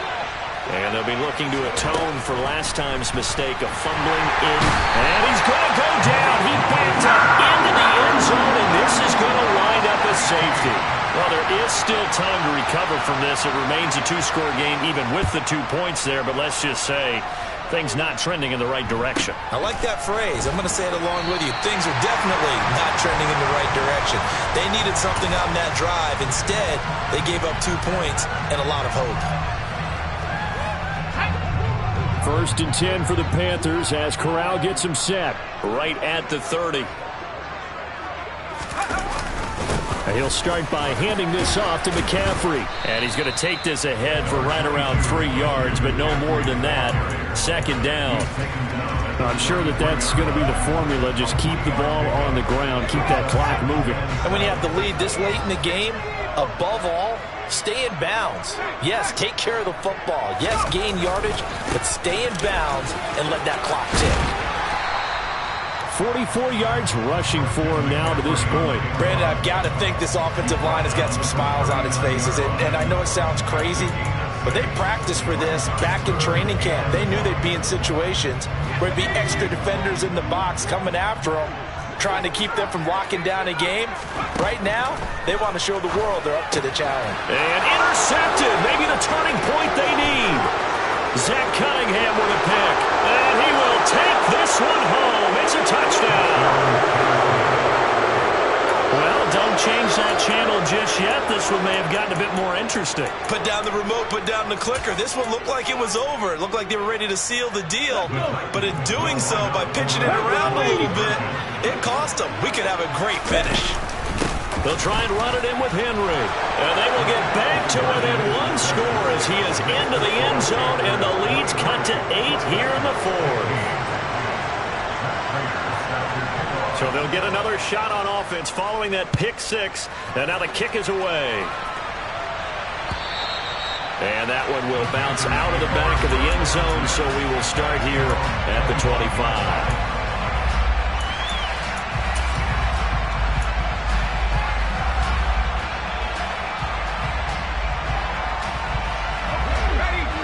And they'll be looking to atone for last time's mistake of fumbling in. And he's going to go down. He backed up into the end zone, and this is going to wind up a safety. Well, there is still time to recover from this. It remains a 2-score game even with the 2 points there, but let's just say things not trending in the right direction. I like that phrase. I'm going to say it along with you. Things are definitely not trending in the right direction. They needed something on that drive. Instead, they gave up 2 points and a lot of hope. 1st and 10 for the Panthers as Corral gets him set right at the 30. And he'll start by handing this off to McCaffrey. And he's going to take this ahead for right around 3 yards, but no more than that. 2nd down. I'm sure that's going to be the formula. Just keep the ball on the ground. Keep that clock moving. And when you have the lead this late in the game, above all, stay in bounds. Yes, take care of the football. Yes, gain yardage, but stay in bounds and let that clock tick. 44 yards rushing for him now to this point. Brandon, I've got to think this offensive line has got some smiles on its faces. And I know it sounds crazy, but they practiced for this back in training camp. They knew they'd be in situations where there'd be extra defenders in the box coming after them, trying to keep them from locking down a game. Right now, they want to show the world they're up to the challenge. And intercepted. Maybe the turning point they need. Zach Cunningham with a pick. And he will take this one home. It's a touchdown. Well, don't change that channel just yet. This one may have gotten a bit more interesting. Put down the remote, put down the clicker. This one looked like it was over. It looked like they were ready to seal the deal. But in doing so, by pitching it around a little bit, it cost them. We could have a great finish. They'll try and run it in with Henry. And they will get back to within 1 score as he is into the end zone, and the lead's cut to 8 here in the 4th. So they'll get another shot on offense following that pick 6. And now the kick is away. And that one will bounce out of the back of the end zone, so we will start here at the 25.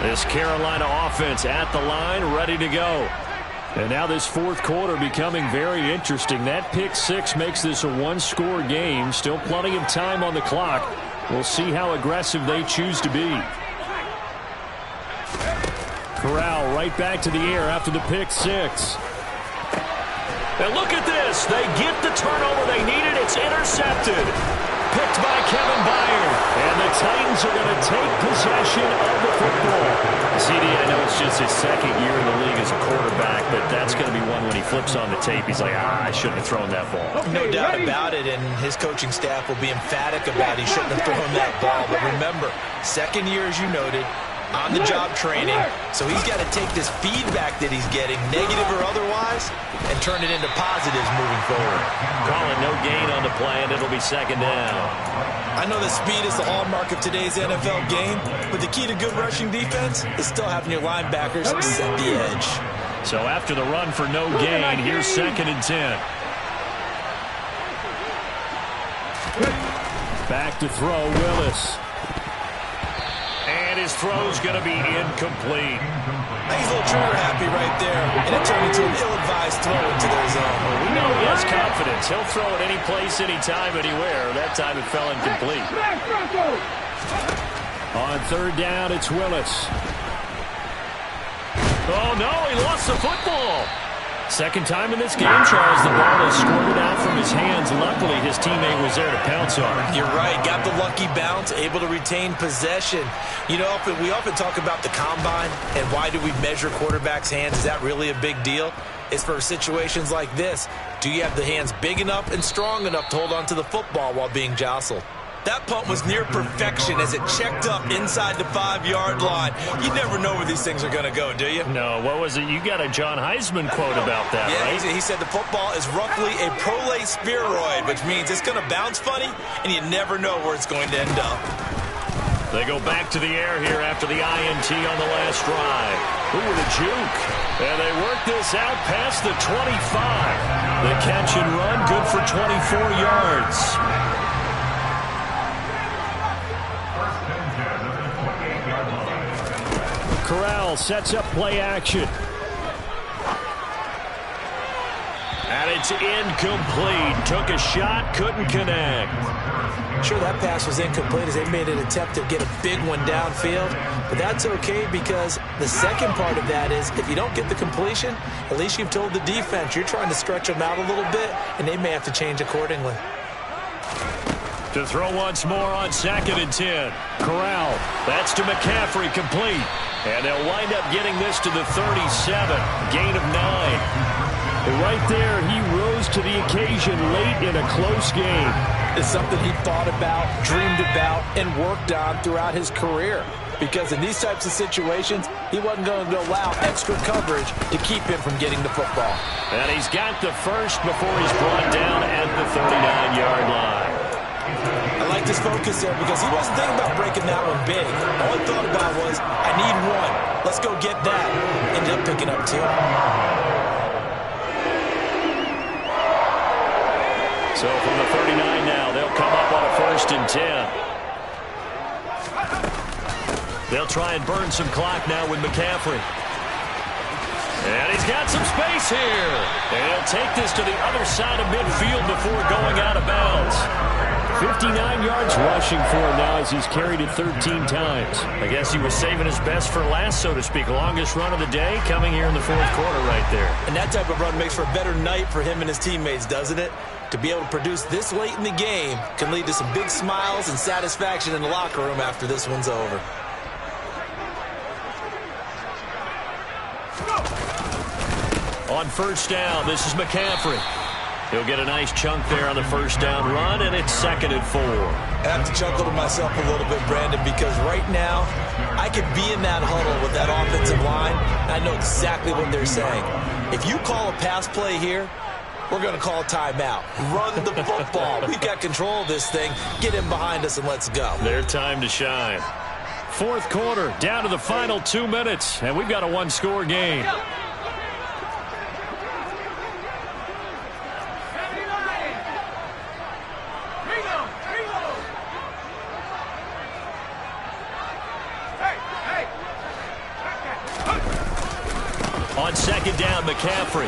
This Carolina offense at the line, ready to go. And now this 4th quarter becoming very interesting. That pick 6 makes this a 1-score game. Still plenty of time on the clock. We'll see how aggressive they choose to be. Corral right back to the air after the pick 6. And look at this. They get the turnover they needed. It's intercepted. Picked by Kevin Byard. And the Titans are going to take possession of the football. CD, I know it's just his 2nd year in the league as a quarterback, but that's going to be one when he flips on the tape. He's like, I shouldn't have thrown that ball. No doubt about it, and his coaching staff will be emphatic about he shouldn't have thrown that ball. But remember, 2nd year, as you noted, on-the-job training, so he's got to take this feedback that he's getting, negative or otherwise, and turn it into positives moving forward. Calling no gain on the play, and it'll be second down. I know that speed is the hallmark of today's NFL game, but the key to good rushing defense is still having your linebackers set the edge. So after the run for no gain, here's second and 10. Back to throw, Willis. And his throw's going to be incomplete. He's a little trigger happy right there, and it turned into an ill-advised throw into their zone. Well, we know he has confidence. He'll throw it any place, anytime, anywhere. That time it fell incomplete. On third down, it's Willis. Oh, no, he lost the football. Second time in this game, Charles, the ball is squirted out from his hands. Luckily, his teammate was there to pounce on it. You're right. Got the lucky bounce, able to retain possession. You know, we often talk about the combine and why do we measure quarterbacks' hands. Is that really a big deal? It's for situations like this. Do you have the hands big enough and strong enough to hold on to the football while being jostled? That punt was near perfection as it checked up inside the 5-yard line. You never know where these things are going to go, do you? No, what was it? You got a John Heisman quote about that, right? Yeah, he said the football is roughly a prolate spheroid, which means it's going to bounce funny, and you never know where it's going to end up. They go back to the air here after the INT on the last drive. Ooh, the juke. And they work this out past the 25. The catch and run, good for 24 yards. Corral sets up play action. And it's incomplete. Took a shot, couldn't connect. Sure, that pass was incomplete as they made an attempt to get a big one downfield. But that's okay because the second part of that is if you don't get the completion, at least you've told the defense you're trying to stretch them out a little bit, and they may have to change accordingly. To throw once more on second and 10. Corral, that's to McCaffrey, complete. And they'll wind up getting this to the 37. Gain of 9. And right there, he rose to the occasion late in a close game. It's something he thought about, dreamed about, and worked on throughout his career. Because in these types of situations, he wasn't going to allow extra coverage to keep him from getting the football. And he's got the first before he's brought down at the 39-yard line. I like his focus there because he wasn't thinking about breaking that one big. All he thought about was, I need one. Let's go get that. Ended up picking up 2. So from the 39 now, they'll come up on a 1st and 10. They'll try and burn some clock now with McCaffrey. And he's got some space here. And he'll take this to the other side of midfield before going out of bounds. 59 yards rushing for him now as he's carried it 13 times. I guess he was saving his best for last, so to speak. Longest run of the day coming here in the 4th quarter right there. And that type of run makes for a better night for him and his teammates, doesn't it? To be able to produce this late in the game can lead to some big smiles and satisfaction in the locker room after this one's over. On 1st down, this is McCaffrey. He'll get a nice chunk there on the 1st down run, and it's 2nd and 4. I have to chuckle to myself a little bit, Brandon, because right now I could be in that huddle with that offensive line, and I know exactly what they're saying. If you call a pass play here, we're going to call a timeout. Run the football. We've got control of this thing. Get in behind us and let's go. Their time to shine. 4th quarter, down to the final 2 minutes, and we've got a 1-score game. On 2nd down, McCaffrey.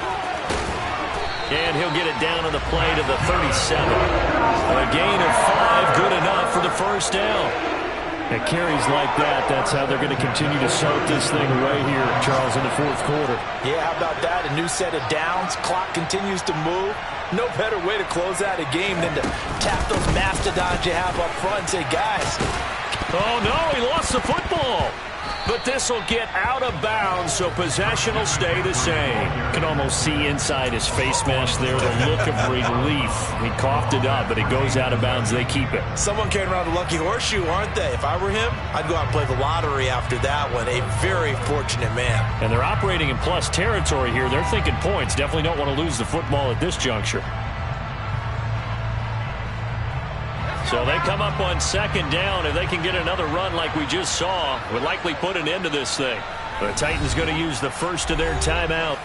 And he'll get it down on the play to the 37. A gain of 5, good enough for the 1st down. At carries like that, that's how they're going to continue to start this thing right here, Charles, in the 4th quarter. Yeah, how about that? A new set of downs. Clock continues to move. No better way to close out a game than to tap those mastodons you have up front and say, guys. Oh, no, he lost the football. But this will get out of bounds, so possession will stay the same. You can almost see inside his face mask there the look of relief. He coughed it up, but it goes out of bounds. They keep it. Someone carrying around the lucky horseshoe, aren't they? If I were him, I'd go out and play the lottery after that one. A very fortunate man. And they're operating in plus territory here. They're thinking points. Definitely don't want to lose the football at this juncture. So they come up on second down. If they can get another run like we just saw, would likely put an end to this thing. The Titans going to use the first of their timeout.